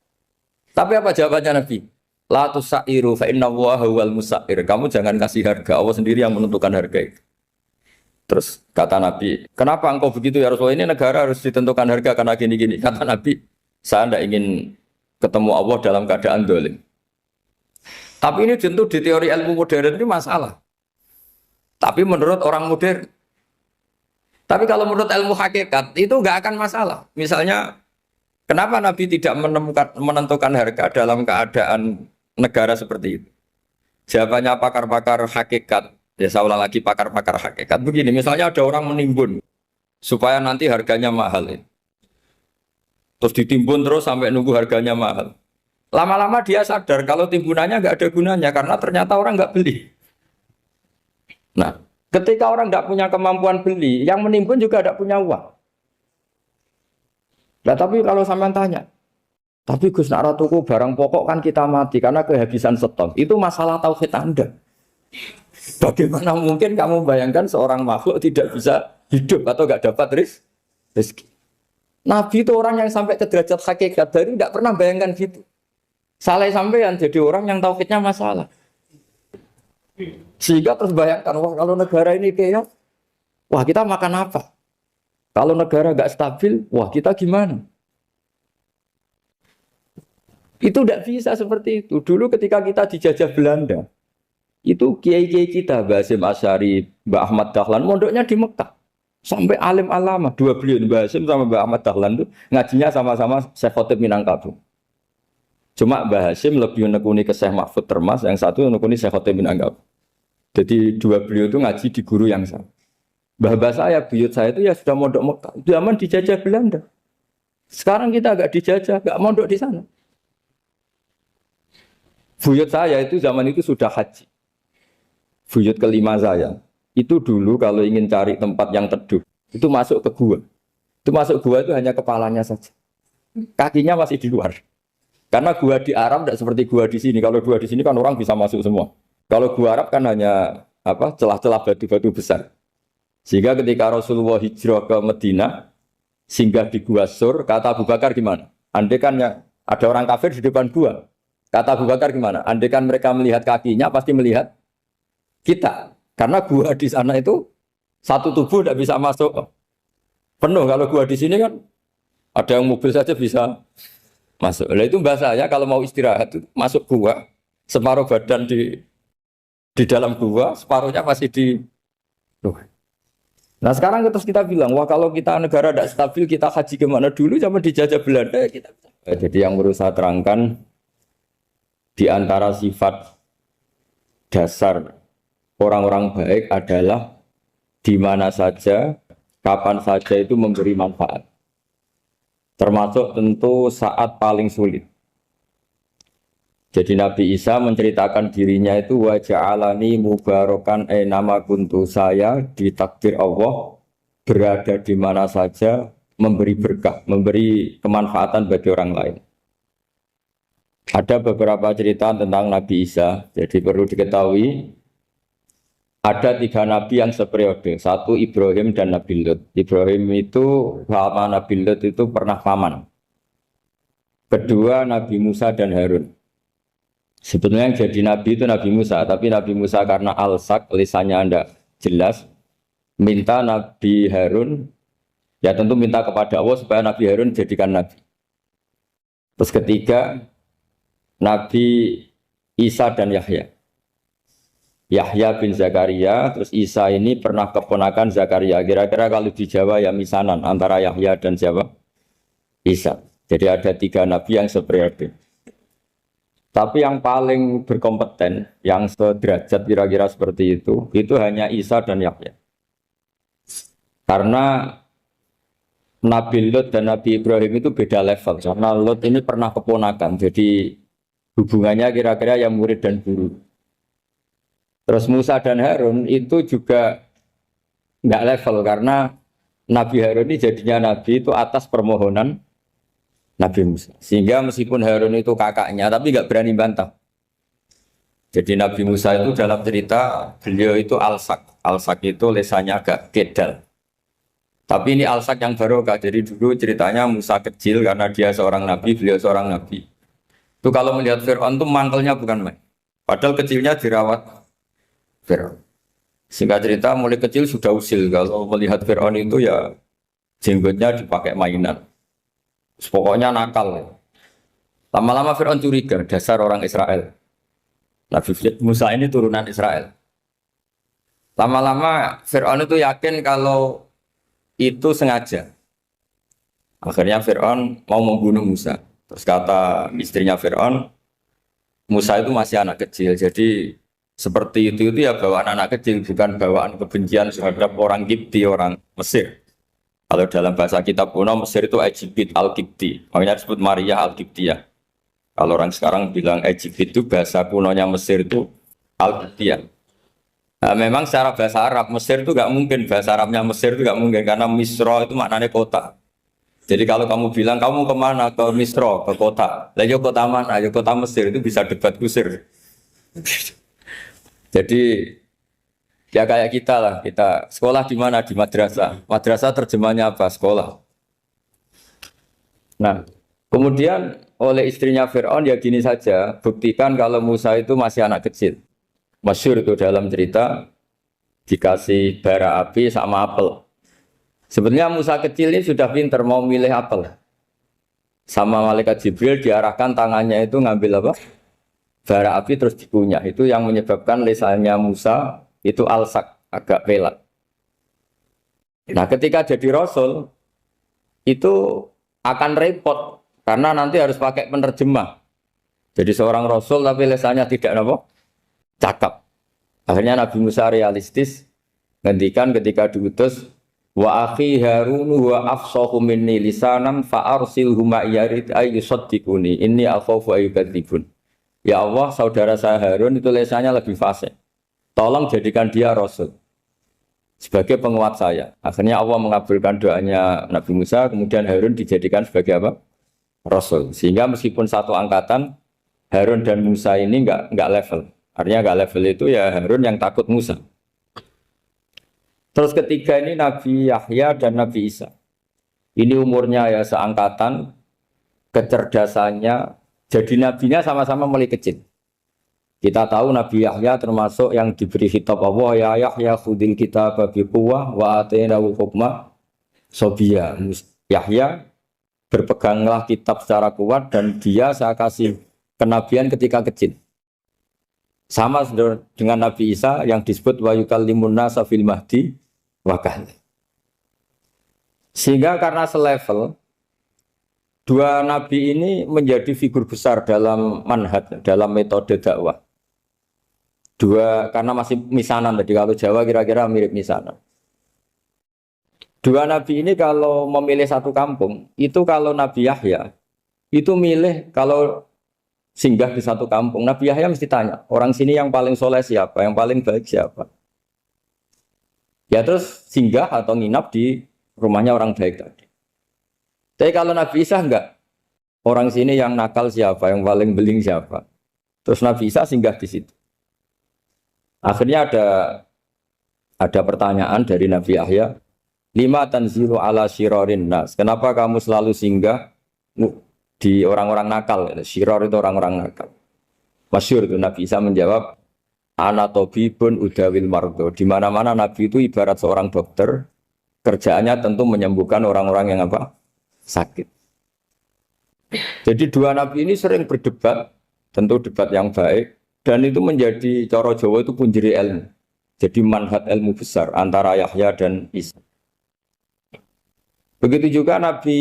Tapi apa jawabannya Nabi? La tusairu fa inna Allaha huwal musair. Kamu jangan kasih harga, Allah sendiri yang menentukan harga itu. Terus kata Nabi, kenapa engkau begitu ya Rasulullah? Ini negara harus ditentukan harga karena gini-gini. Kata Nabi, saya tidak ingin ketemu Allah dalam keadaan dolim. Tapi ini tentu di teori ilmu modern ini masalah. Tapi menurut orang modern. Tapi kalau menurut ilmu hakikat itu nggak akan masalah. Misalnya, kenapa Nabi tidak menentukan harga dalam keadaan negara seperti itu? Jawabannya pakar-pakar hakikat. Ya saya ulang lagi pakar-pakar hakikat. Begini, misalnya ada orang menimbun supaya nanti harganya mahal. Terus ditimbun terus sampai nunggu harganya mahal. Lama-lama dia sadar kalau timbunannya nggak ada gunanya karena ternyata orang nggak beli. Nah, ketika orang nggak punya kemampuan beli, yang menimbun juga nggak punya uang. Nah, tapi kalau sampean tanya, Tapi Gus nak ra tuku barang pokok kan kita mati karena kehabisan stok. Itu masalah tauhid Anda. Bagaimana mungkin kamu bayangkan seorang makhluk tidak bisa hidup atau nggak dapat rezeki? Nabi itu orang yang sampai ke derajat hakikat dari tidak pernah bayangkan gitu. Salah sampean jadi orang yang tauhidnya masalah. Sehingga terus bayangkan, wah kalau negara ini kayak, wah kita makan apa? Kalau negara nggak stabil, wah kita gimana? Itu tidak bisa seperti itu. Dulu ketika kita dijajah Belanda, itu kiai-kiai kita, Mbah Hasyim Asy'ari, Mbah Ahmad Dahlan, mondoknya di Mekah. Sampai alim alama, dua beliau, Mbah Hasyim sama Mbah Ahmad Dahlan itu ngajinya sama-sama Syekh Khotib Minangkabau. Cuma Mbah Hasyim lebih menekuni ke Syekh Mahfud Termas, yang satu menekuni Syekh Khotib Minangkabau. Jadi dua beliau itu ngaji di guru yang sama. Mbah saya, buyut saya itu ya sudah mondok Mekah. Zaman dijajah Belanda. Sekarang kita agak dijajah, agak mondok di sana. Buyut saya itu zaman itu sudah haji. Buyut kelima saya. Itu dulu kalau ingin cari tempat yang teduh, itu masuk ke gua. Itu masuk gua itu hanya kepalanya saja. Kakinya masih di luar. Karena gua di Arab tidak seperti gua di sini. Kalau gua di sini kan orang bisa masuk semua. Kalau gua Arab kan hanya celah-celah batu-batu besar. Sehingga ketika Rasulullah hijrah ke Madinah, singgah di Gua Sur, kata Abu Bakar gimana? Andai kan ada orang kafir di depan gua. Kata Abu Bakar gimana? Andai kan mereka melihat kakinya, pasti melihat kita. Karena gua di sana itu satu tubuh tidak bisa masuk penuh. Kalau gua di sini kan ada yang mobil saja bisa masuk. Nah itu bahasa saya kalau mau istirahat itu masuk gua, separuh badan di dalam gua, separuhnya masih di luar. Nah sekarang terus kita bilang, wah kalau kita negara tidak stabil, kita haji kemana dulu zaman dijajah Belanda ya kita. Jadi yang perlu saya terangkan, di antara sifat dasar orang-orang baik adalah di mana saja, kapan saja itu memberi manfaat. Termasuk tentu saat paling sulit. Jadi Nabi Isa menceritakan dirinya itu wa ja'alani mubarakan nama kuntu, saya ditakdir Allah berada di mana saja memberi berkah, memberi kemanfaatan bagi orang lain. Ada beberapa cerita tentang Nabi Isa. Jadi perlu diketahui ada 3 nabi yang seperiode. Satu Ibrahim dan Nabi Lut. Ibrahim itu sama Nabi Lut itu pernah paman. Kedua Nabi Musa dan Harun. Sebetulnya yang jadi nabi itu Nabi Musa, tapi Nabi Musa karena alsak, lisannya anda jelas, minta Nabi Harun, ya tentu minta kepada Allah supaya Nabi Harun jadikan nabi. Terus ketiga, Nabi Isa dan Yahya. Yahya bin Zakaria, terus Isa ini pernah keponakan Zakaria. Kira-kira kalau di Jawa ya misanan antara Yahya dan siapa? Isa. Jadi ada 3 nabi yang seperiode. Tapi yang paling berkompeten, yang sederajat kira-kira seperti itu hanya Isa dan Yahya. Karena Nabi Lut dan Nabi Ibrahim itu beda level. Karena Lut ini pernah keponakan, jadi hubungannya kira-kira yang murid dan guru. Terus Musa dan Harun itu juga nggak level, karena Nabi Harun ini jadinya Nabi itu atas permohonan Nabi Musa. Sehingga meskipun Harun itu kakaknya, tapi nggak berani bantah. Jadi Nabi Musa itu dalam cerita, beliau itu alsak. Alsak itu lesannya agak kedal. Tapi ini alsak yang barokah. Jadi dulu ceritanya Musa kecil karena dia seorang Nabi, beliau seorang Nabi. Itu kalau melihat Fir'aun itu mantelnya bukan main. Padahal kecilnya dirawat Fir'aun. Singkat cerita mulai kecil sudah usil. Kalau melihat Fir'aun itu ya jenggotnya dipakai mainan. Pokoknya nakal. Lama-lama Fir'aun curiga, dasar orang Israel. Nabi Musa ini turunan Israel. Lama-lama Fir'aun itu yakin kalau itu sengaja. Akhirnya Fir'aun mau membunuh Musa. Terus kata istrinya Fir'aun, Musa itu masih anak kecil. Jadi seperti itu ya bawaan anak kecil, bukan bawaan kebencian terhadap orang Kipti, orang Mesir. Kalau dalam bahasa kitab kuno Mesir itu Egypt Al-Kipti, makanya disebut Maria Al-Kiptiyah. Kalau orang sekarang bilang Egypt itu bahasa kunonya Mesir itu Al-Kiptiyah. Nah, memang secara bahasa Arab Mesir itu nggak mungkin, bahasa Arabnya Mesir itu nggak mungkin karena Misra itu maknanya kota. Jadi kalau kamu bilang kamu kemana ke Misro, ke kota, lah yo kota mana? Yo kota Mesir itu bisa debat kusir. Jadi ya kayak kita lah, kita sekolah di mana? Di madrasah. Madrasah terjemahnya apa? Sekolah. Nah, kemudian oleh istrinya Fir'aun ya gini saja, buktikan kalau Musa itu masih anak kecil. Masyhur itu dalam cerita dikasih bara api sama apel. Sebenarnya Musa kecil ini sudah pinter mau milih apel. Sama malaikat Jibril diarahkan tangannya itu ngambil apa? Bara api terus dikunyah. Itu yang menyebabkan lisannya Musa itu alsak, agak pelat. Nah, ketika jadi rasul itu akan repot karena nanti harus pakai penerjemah. Jadi seorang rasul tapi lisannya tidak apa? Cakap. Akhirnya Nabi Musa realistis ngendikan ketika diutus wa akhi Harun wa afsahu minni lisanan fa arsilhu ma'iyarid ay yusaddiquni inni akhafu ayyukadzibun. Ya Allah, saudara saya Harun itu lisannya lebih fasih. Tolong jadikan dia rasul sebagai penguat saya. Akhirnya Allah mengabulkan doanya Nabi Musa, kemudian Harun dijadikan sebagai apa? Rasul. Sehingga meskipun satu angkatan, Harun dan Musa ini enggak level. Artinya enggak level itu ya Harun yang takut Musa. Terus ketiga ini Nabi Yahya dan Nabi Isa. Ini umurnya ya seangkatan, kecerdasannya, jadi nabinya sama-sama mulai kecil. Kita tahu Nabi Yahya termasuk yang diberi khitab Allah, ya Yahya khudil kitab bi quwwah wa atainahu hukma sobiyya. Yahya berpeganglah kitab secara kuat dan dia saya kasih kenabian ketika kecil. Sama dengan Nabi Isa yang disebut wa yukallimun nasa fil mahdi wa kahla. Sehingga karena selevel dua nabi ini menjadi figur besar dalam manhaj, dalam metode dakwah. Dua karena masih misanan tadi, kalau Jawa kira-kira mirip misanan. Dua nabi ini kalau memilih satu kampung, itu kalau Nabi Yahya itu milih kalau singgah di satu kampung, Nabi Yahya mesti tanya, orang sini yang paling soleh siapa, yang paling baik siapa. Ya terus singgah atau nginap di rumahnya orang baik tadi. Tapi kalau Nabi Isa enggak, orang sini yang nakal siapa, yang paling beling siapa. Terus Nabi Isa singgah di situ. Akhirnya ada pertanyaan dari Nabi Yahya, lima tanzilu ala syirarin nas. Kenapa kamu selalu singgah di orang-orang nakal? Syiror itu orang-orang nakal. Masyhur itu Nabi Isa menjawab, ana tabibun udawil mardo. Di mana-mana Nabi itu ibarat seorang dokter, kerjaannya tentu menyembuhkan orang-orang yang apa? Sakit. Jadi dua Nabi ini sering berdebat, tentu debat yang baik, dan itu menjadi cara Jawa itu punjeri ilmu. Jadi manhaj ilmu besar antara Yahya dan Isa. Begitu juga Nabi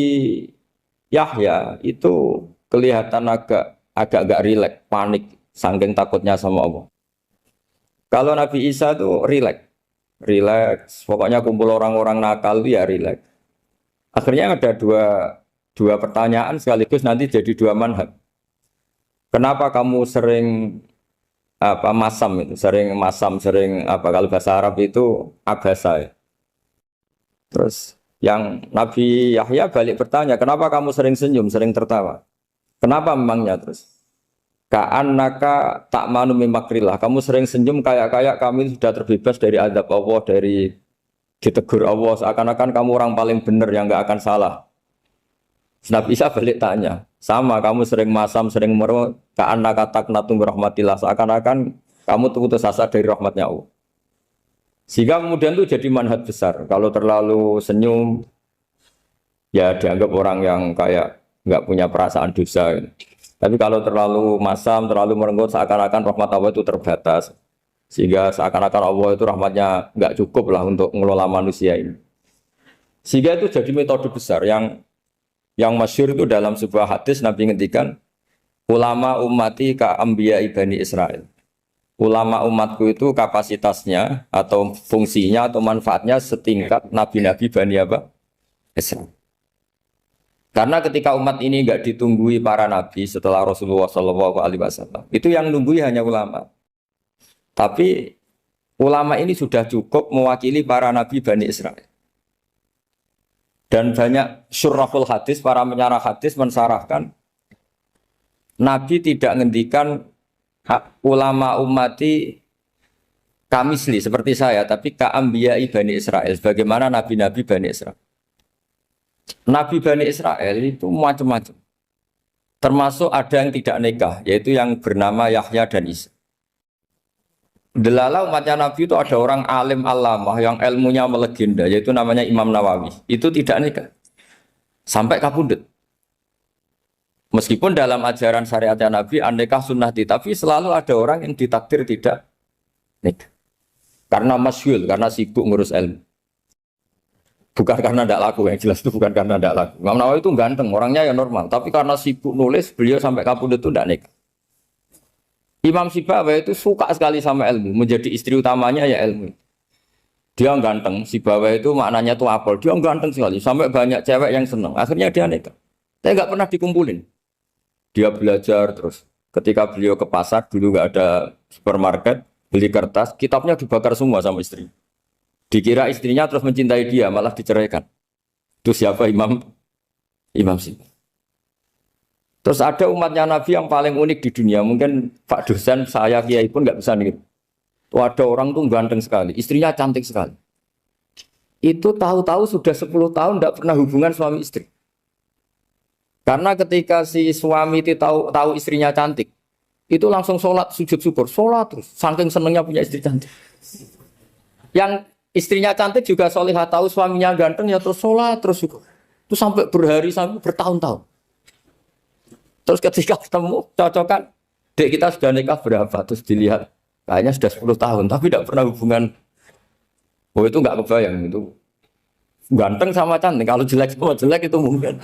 Yahya itu kelihatan agak rileks, panik, saking takutnya sama Allah. Kalau Nabi Isa itu rileks, pokoknya kumpul orang-orang nakal itu ya rileks. Akhirnya ada dua pertanyaan sekaligus nanti jadi dua manhaj. Kenapa kamu sering sering kalau bahasa Arab itu abasa ya. Terus yang Nabi Yahya balik bertanya, kenapa kamu sering senyum, sering tertawa? Kenapa memangnya terus? Ka'annaka ta'manu mimakrillah. Kamu sering senyum kayak kami sudah terbebas dari azab Allah, dari ditegur Allah. Seakan-akan kamu orang paling benar yang enggak akan salah. Nabi Isa balik tanya, sama kamu sering masam, sering meru, ka'annaka taqnatu rahmatillah. Seakan-akan kamu putus asa dari rahmatnya Allah. Sehingga kemudian itu jadi manhaj besar. Kalau terlalu senyum, ya dianggap orang yang kayak enggak punya perasaan dosa. Tapi kalau terlalu masam, terlalu merenggut, seakan-akan rahmat Allah itu terbatas. Sehingga seakan-akan Allah itu rahmatnya nggak cukup lah untuk mengelola manusia ini. Sehingga itu jadi metode besar yang masyhur itu dalam sebuah hadis Nabi ngendikan, ulama ummati ka ambiya ibani Israel. Ulama umatku itu kapasitasnya atau fungsinya atau manfaatnya setingkat nabi-nabi Bani apa? Israel. Karena ketika umat ini enggak ditunggui para nabi setelah Rasulullah SAW, itu yang nunggui hanya ulama. Tapi ulama ini sudah cukup mewakili para nabi Bani Israel. Dan banyak syurahul hadis, para menyarah hadis mensarahkan Nabi tidak ngendikan ulama ummati kamisli seperti saya, tapi ka'ambiyai Bani Israel. Bagaimana nabi-nabi Bani Israel? Nabi Bani Israel itu macam-macam. Termasuk ada yang tidak nikah, yaitu yang bernama Yahya dan Isa. Delala umatnya Nabi itu ada orang alim alamah yang ilmunya melegenda, yaitu namanya Imam Nawawi. Itu tidak nikah. Sampai kabudut. Meskipun dalam ajaran syariatnya Nabi, an-nikah sunnati, tapi selalu ada orang yang ditakdir tidak nikah. Karena masyhul, karena sibuk ngurus ilmu. Bukan karena tidak laku, yang jelas itu bukan karena tidak laku. Imam Nawawi itu ganteng, orangnya ya normal. Tapi karena sibuk nulis, beliau sampai kabudut itu tidak nikah. Imam Sibawayh itu suka sekali sama ilmu, menjadi istri utamanya ya ilmu. Dia ganteng, Sibawayh itu maknanya tuh apel, dia ganteng sekali, sampai banyak cewek yang senang. Akhirnya dia nikah. Tapi nggak pernah dikumpulin. Dia belajar terus. Ketika beliau ke pasar, dulu nggak ada supermarket, beli kertas, kitabnya dibakar semua sama istri. Dikira istrinya terus mencintai dia, malah diceraikan. Itu siapa Imam Sibawayh. Terus ada umatnya Nabi yang paling unik di dunia. Mungkin Pak dosen, saya kiai pun nggak bisa nih. Tuh ada orang tuh ganteng sekali, istrinya cantik sekali. Itu tahu-tahu sudah 10 tahun tidak pernah hubungan suami istri. Karena ketika si suami itu tahu istrinya cantik, itu langsung sholat sujud syukur, sholat terus. Saking senengnya punya istri cantik. Yang istrinya cantik juga solihah, tahu suaminya ganteng ya terus sholat terus syukur. Itu sampai berhari sampai bertahun-tahun. Terus ketika ketemu, cocokan, dek kita sudah nikah berapa? Terus dilihat, kayaknya sudah 10 tahun, tapi tidak pernah hubungan. Oh itu nggak kebayang, itu ganteng sama cantik. Kalau jelek sama jelek itu mungkin.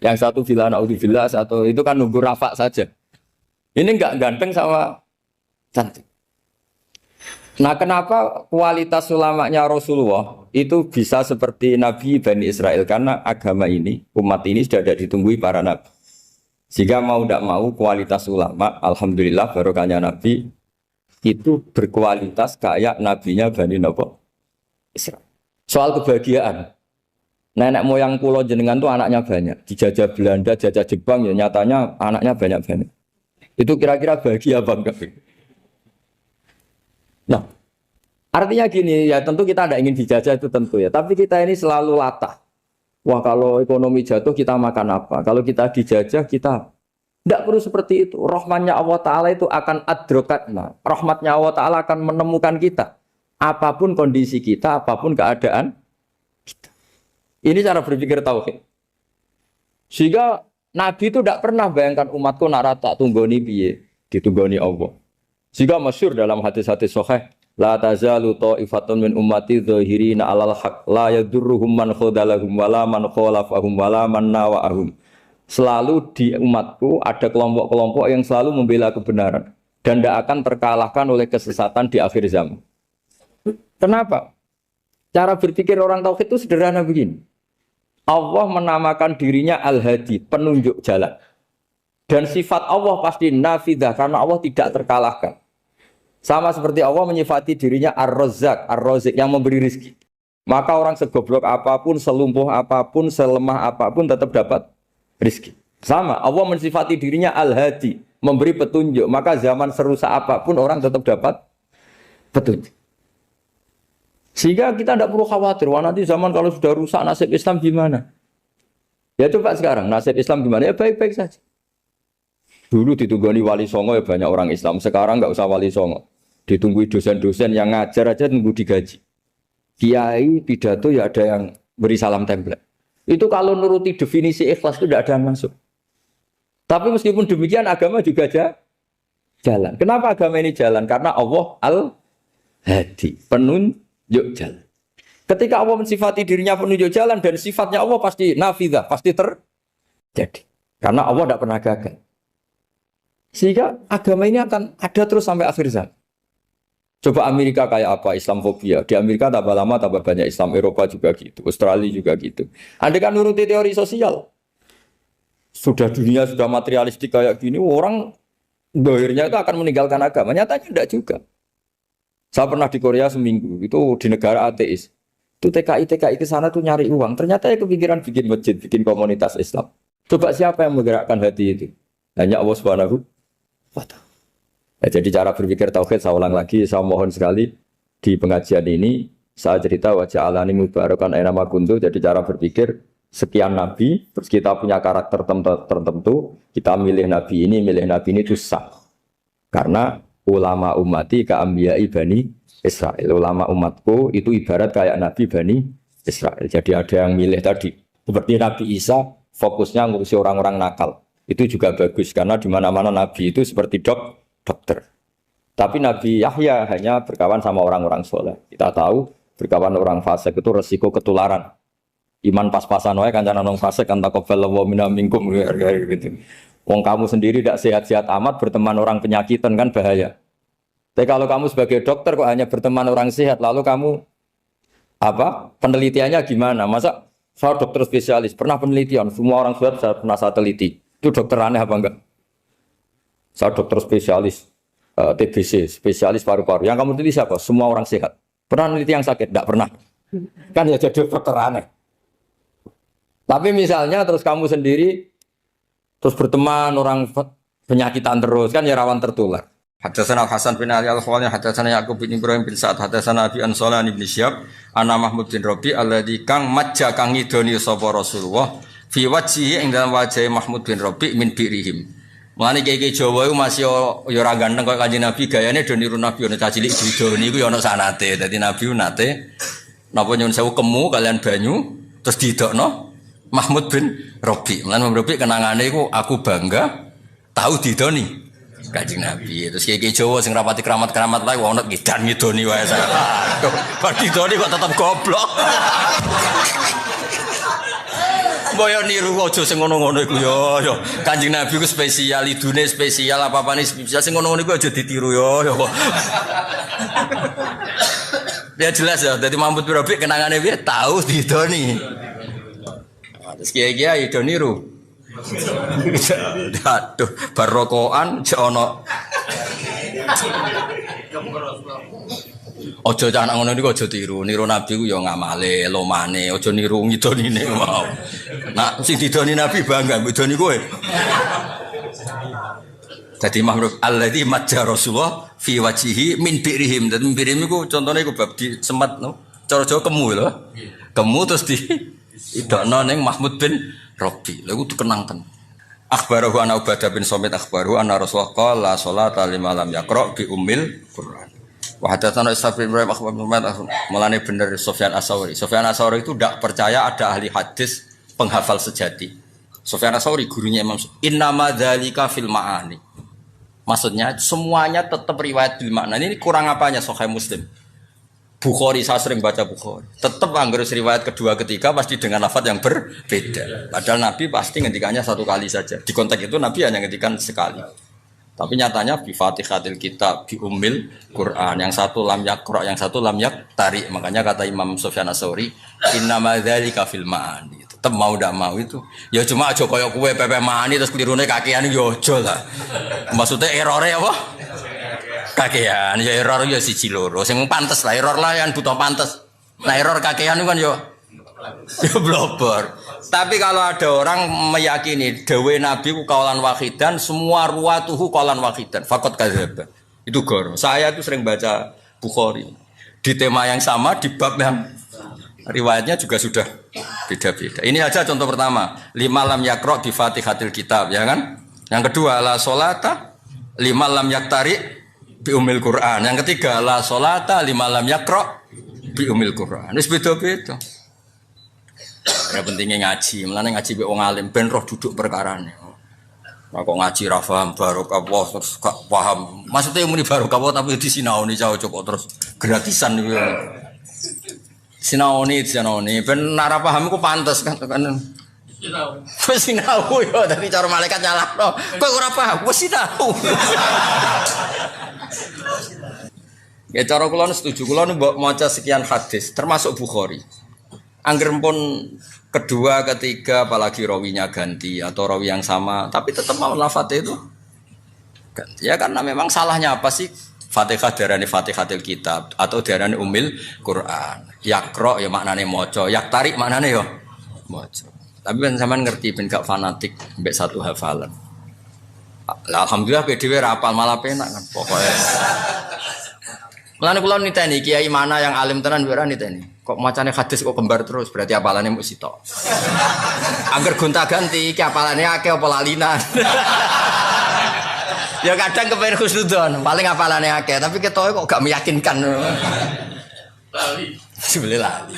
Yang satu bilang naudzubillah, satu itu kan nunggu rafa saja. Ini nggak ganteng sama cantik. Nah kenapa kualitas ulamanya Rasulullah itu bisa seperti Nabi Bani Israel? Karena agama ini, umat ini sudah ada ditunggui para nabi. Jika mau tidak mau kualitas ulama, alhamdulillah barokahnya Nabi itu berkualitas kayak nabinya Bani Israel. Soal kebahagiaan, nenek moyang pulau jenengan tuh anaknya banyak. Dijajah Belanda, jajah Jepang ya nyatanya anaknya banyak. Itu kira-kira bahagia apa enggak? Nah, artinya gini ya tentu kita tidak ingin dijajah itu tentu ya. Tapi kita ini selalu latah. Wah kalau ekonomi jatuh kita makan apa? Kalau kita dijajah kita tidak perlu seperti itu. Rahmatnya Allah Ta'ala itu akan adrokatna. Rahmatnya Allah Ta'ala akan menemukan kita. Apapun kondisi kita, apapun keadaan kita. Ini cara berpikir tauhid. Sehingga Nabi itu tidak pernah bayangkan umatku nak tak tunggoni piye, ditunggoni Allah. Sehingga masyhur dalam hadis-hadis sahih, la tazalu ta'ifatun min ummati dzahirina 'alal haq la yadurruhum man khadalahum wala man khalafahum wala man nawa'ahum. Selalu di umatku ada kelompok-kelompok yang selalu membela kebenaran dan tidak akan terkalahkan oleh kesesatan di akhir zaman. Kenapa? Cara berpikir orang tauhid itu sederhana begini. Allah menamakan dirinya Al-Hadi, penunjuk jalan. Dan sifat Allah pasti nafidah karena Allah tidak terkalahkan. Sama seperti Allah menyifati dirinya Ar-Razzaq, Ar-Razik yang memberi rezeki. Maka orang segoblok apapun, selumpuh apapun, selemah apapun tetap dapat rezeki. Sama, Allah mensifati dirinya Al-Hadi, memberi petunjuk. Maka zaman serusak apapun orang tetap dapat petunjuk. Sehingga kita tidak perlu khawatir, wah nanti zaman kalau sudah rusak nasib Islam gimana? Ya coba sekarang nasib Islam gimana? Ya baik-baik saja. Dulu ditunggoni wali songo ya banyak orang Islam. Sekarang nggak usah wali songo. Ditunggu dosen-dosen yang ngajar aja tunggu digaji. Kiai pidato ya ada yang beri salam template. Itu kalau nuruti definisi ikhlas itu tidak ada yang masuk. Tapi meskipun demikian agama juga jalan. Kenapa agama ini jalan? Karena Allah Al-Hadi, penunjuk jalan. Ketika Allah mensifati dirinya penunjuk jalan dan sifatnya Allah pasti nafidah, pasti terjadi. Karena Allah tidak pernah gagal. Sehingga agama ini akan ada terus sampai akhir zaman. Coba Amerika kayak apa? Islamofobia. Di Amerika tambah lama tambah banyak Islam. Eropa juga gitu. Australia juga gitu. Andai kan nuruti teori sosial. Sudah dunia sudah materialistik kayak gini. Orang dohirnya itu akan meninggalkan agama. Nyatanya tidak juga. Saya pernah di Korea seminggu. Itu di negara ateis. Itu TKI ke sana tuh nyari uang. Ternyata ya kepikiran bikin masjid, bikin komunitas Islam. Coba siapa yang menggerakkan hati itu? Hanya Allah Subhanahu wa Ta'ala. Ya, jadi cara berpikir tauhid saya ulang lagi, saya mohon sekali di pengajian ini saya cerita wajah alani mubarakan aina ma kuntu. Jadi cara berpikir sekian nabi, terus kita punya karakter tertentu, kita milih nabi ini itu sah. Karena ulama ummati ka ambiyai bani Israel. Ulama umatku itu ibarat kayak nabi bani Israel. Jadi ada yang milih tadi seperti Nabi Isa fokusnya ngurusi orang-orang nakal. Itu juga bagus karena di mana-mana nabi itu seperti dokter. Tapi Nabi Yahya hanya berkawan sama orang-orang soleh. Kita tahu berkawan orang fasik itu resiko ketularan. Iman pas-pasan wae kancanan orang fasik kan taqabbalallahu minna minkum gitu. Wong kamu sendiri tidak sehat-sehat amat berteman orang penyakitan kan bahaya. Tapi kalau kamu sebagai dokter kok hanya berteman orang sehat, lalu kamu apa? Penelitiannya gimana? Masa saya dokter spesialis, pernah penelitian, semua orang sehat saya pernah saya teliti. Itu dokter aneh apa enggak? Saya dokter spesialis TBC, spesialis paru-paru. Yang kamu teliti siapa? Semua orang sehat. Pernah meneliti yang sakit? Tidak pernah. Kan ya jadi dokter aneh. Tapi misalnya terus kamu sendiri terus berteman orang penyakitan terus, kan ya rawan tertular. Hadatsana Hasan bin Ali Al-Khawani, hadatsana Yaqub bin Ibrahim bin Sa'ad, hadatsana Abi Ansalan bin Syihab, ana Mahmud bin Rabi alladzi kang majja kang ngidoni sapa Rasulullah fi wajhihi ing dalam wajah Mahmud bin Rabi min birihim. Mulane kiai Jawa iku masih ya ora ganteng kaya Kanjeng Nabi, gayane do niru Nabi ana cacilik didoni iku ya ana sanate. Dadi Nabi nate napa nyuwun sewu kemu kalian banyu terus didokno Mahmud bin Rabi. Mulane Mahmud Rabi kenangane iku aku bangga tahu didoni Kanjeng Nabi. Terus kiai Jawa sing rapati keramat-keramat lae ono ngidan ngidoni wae salah. Bar didoni kok tetep goblok. Boyo niru aja sing ngono-ngono iku yo. Kanjeng Nabi ku spesial, idune spesial, apa-apane spesial sing ngono-ngono iku aja ditiru yo. Ya jelas ya, dadi Mahmud bin Rabi kenangane piye tahu didoni. Terus kiai-kiai do niru. Aduh, barokoan jek ono. Ojo anak ngono niku aja tiru. Niru Nabi ku ya ngamale, lomane, aja niru ngidonine mau. Nak sing didoni Nabi bangga ngidoni kowe. Dadi Mahmud alladzi majja Rasulullah fi wajhihi min birihim. Dan birihim iku contone iku bab di semat no. Cara Jawa kemu lho. Kemu terus di idokno ning Mahmud bin Rabi. Lha iku dikenang ten. Akhbarahu ana Ubadah bin Samit akhbarahu anna Rasulullah qala sholata lima lam yaqra bi ummil Qur'an. Wa hadatsana Ishaq bin Ibrahim akhbar Muhammad melane bener Sufyan Ats-Tsauri. Sufyan Ats-Tsauri itu tidak percaya ada ahli hadis penghafal sejati. Sufyan Ats-Tsauri gurunya Imam Innama dzalika fil ma'ani. Maksudnya semuanya tetap riwayat bil makna. Ini kurang apanya Sahih Muslim? Bukhari saya sering baca Bukhari. Tetap anggar riwayat kedua ketiga pasti dengan lafaz yang berbeda. Padahal Nabi pasti ngendikannya satu kali saja. Di konteks itu Nabi hanya ngendikan sekali. Tapi nyatanya bi Fatihatil Kitab bi Ummil Quran, yang satu lam yaqra, yang satu lam yaqtari. Makanya kata Imam Sufyan Ats-Tsauri, innama dzalika fil ma'ani. Tetep mau ndak mau itu. Ya cuma aja kaya kowe pepe ma'ani terus klirune kakean yo aja lah. Maksudnya errore apa? Kakean ya error ya siji loro. Sing pantes lah error lah yang butuh pantes. Nah error kakean itu kan yo blobor. Tapi kalau ada orang meyakini dawe Nabi ku kaulan wahidan, semua ruwatuhu kaulan wahidan, faqad kadzdzaba. Itu gor. Saya itu sering baca Bukhari. Di tema yang sama, di bab yang riwayatnya juga sudah beda-beda. Ini aja contoh pertama, lima lam yaqra bi Fatihatil Kitab, ya kan? Yang kedua la sholata lima lam yaqtari bi Ummil Quran. Yang ketiga la sholata lima lam yaqra bi Ummil Quran. Wis beda-beda. Ya pentingnya ngaji, mulane ngaji be wong alim ben roh duduk perkarane. Nah, kok ngaji ra paham barokah Allah terus gak paham. Maksudnya muni barokah Allah tapi disinaoni cocok terus gratisan niku. Sinaoni ben ora paham iku pantes kan. Wis sinau yo dari cara malaikat nyalahno. Kok ora paham? Wis sinau. Ya cara kula setuju, kula mbok maca sekian hadis termasuk Bukhari. Angger pun kedua, ketiga, apalagi rawinya ganti atau rawi yang sama, tapi tetap mau lafadznya itu ganti. Ya karena memang salahnya apa sih? Fatihah diarani Fatihatul Kitab atau diarani Ummul Quran. Yakro ya maknane maca, yak tarik maknane ya maca. Tapi kan sampean ngerti ben gak fanatik mbek satu hafalan. Alhamdulillah PDW rapal malah penak kan pokoknya. Mulane kula niteni kiai mana yang alim tenan ora niteni. Kok macane hadis kok kembar terus berarti apalane mung sitok. Angger gonta-ganti iki apalane akeh apa lalinan. Ya kadang kepen khusnudzon, paling apalane akeh tapi ketoke kok gak meyakinkan. Lali. Sebelah lali.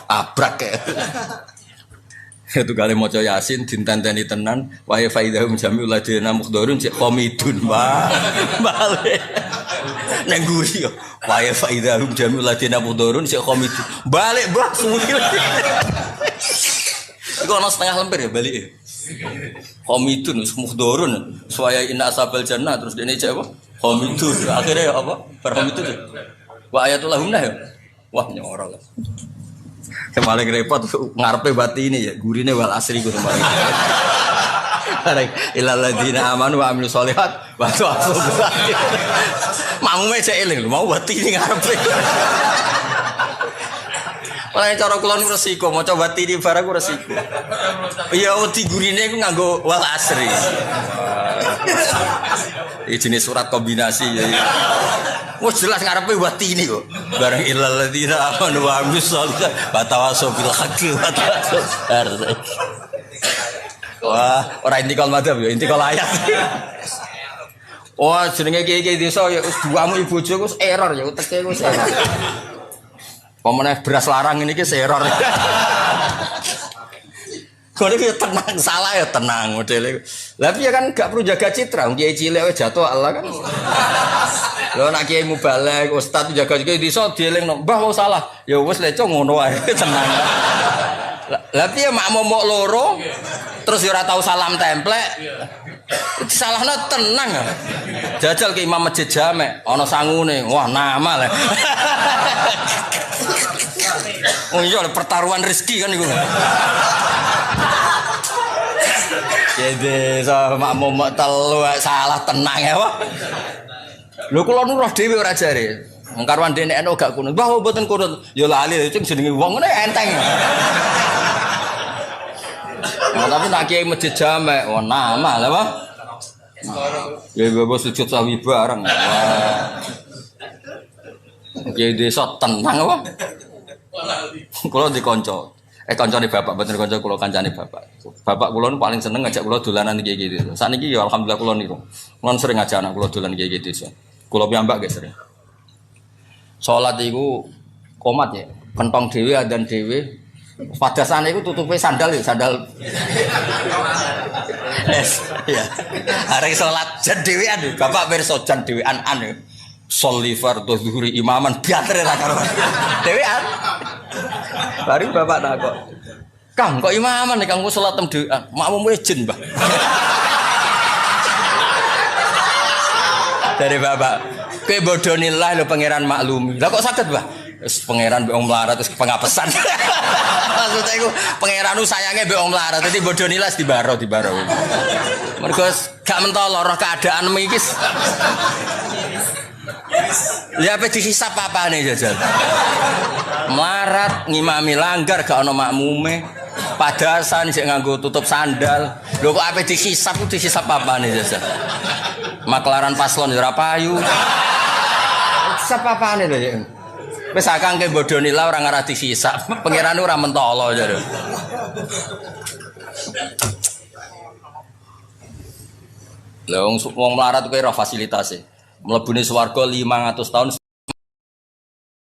Abrak ya. Itu kali maca Yasin dintenteni tenan wa faidahum jami'ul ladina muqdarun cek komidun balik nang guri yo wa faidahum jami'ul ladina muqdarun cek komidun balik mbah suwi iku ana setengah lemper ya balik komidun muqdarun suaya inna asabal jannah terus dene cek apa komidun akhirnya apa berkomidun wa ayatul lahumna ya wah nyorol paling repot ngarepe bati ini ya gurine wal asri ku kemarin. Ilal ladina amanu wa amilus solihat wa tawassaw bil haqqi. Mamume cek eling lho mau bati ini ngarepe. Oleh cara kula niku resiko maca bati ini barang ku resiko. Ya wedi gurine ku nganggo wal asri. Iki jenis surat kombinasi ya. Wah jelas ngarepe wati ini kok. Bareng ilal ladina amanu wa amilus solihat wa tawassaw bil haqqi wa tawassaw. Wah, ora intikal madzhab ya, intikal ayat. Wah, jenenge kiai-kiai desa ya wis duamu ibu bojo wis error ya, teke wis error. Pemene beras larang ini ki error. Kone ki tenang, salah ya tenang modele. Lah piye kan gak perlu jaga citra, kiai cilik wis jatuh Allah kan. Lho nek kiai mubalek ustaz jaga kiai desa dielingno, "Mbah wong salah." Ya wis leco ngono wae, tenang. Lah piye makmum mok loro terus ya ora tau salam templek. Salahno tenang. Jajal ke imam masjid jamek ana sangune. Wah, nama lah. Oh iya pertaruhan rezeki kan iku. Jadi sama makmum telu salah tenang ya, Pak. Lho kula nu roh dhewe ora jare. Wong karwan dene eno gak kunut. Mbah mboten kunut. Ya lali sing jenenge wong ngene enteng. Nah, tapi nak kiai masjid jamek, oh nama lah, Pak. Ya bebas sujud sawi bareng. Kiai desa tenang, Pak. Kula dikonco. Kancane bapak, mboten kanca kula kancane bapak. Bapak kula paling seneng ngajak kula dolanan kiai gitu. Sakniki ya alhamdulillah kula niku. Kula sering ngajak anak kula dolan kiai gitu. Kula piyambak nggih sering. Salat iku komat ya, kentong dhewe adzan dhewe. Padasane iku tutupe sandal ya, sandal. Ya. Arek salat jan dhewean lho, bapak pirsa jan dhewean an. Sholli fardhu zuhri imaman biatre ra karo. Dhewean. Bari bapak takok. Kang kok imaman nek kanggo salat tem dhewean, makmum wis jin, Mbah. Dari bapak, kowe bodonilah lho pangeran maklumi. Lah kok saged, Mbah? Wis pangeran mbek wong melarat wis pengapesan. Maksudnya iku pangeranu sayange mbek wong melarat dadi bodonilah dibaro. Mergo gak mentolo roh keadaan iki. Lihat apa dihisap apa nih jajal? Melarat ngimami langgar gak ono makmume. Padasan sik nganggo tutup sandal. Lho kok apa dihisap apa nih jajal? Maklaran paslon ora payu. Hisap apane lho ya? Wis akang ke bodonila ora ngarah dihisap. Pangerane ora mentolo jare. Lah wong melarat kuwi ora fasilitas e. Mlebune swarga 500 tahun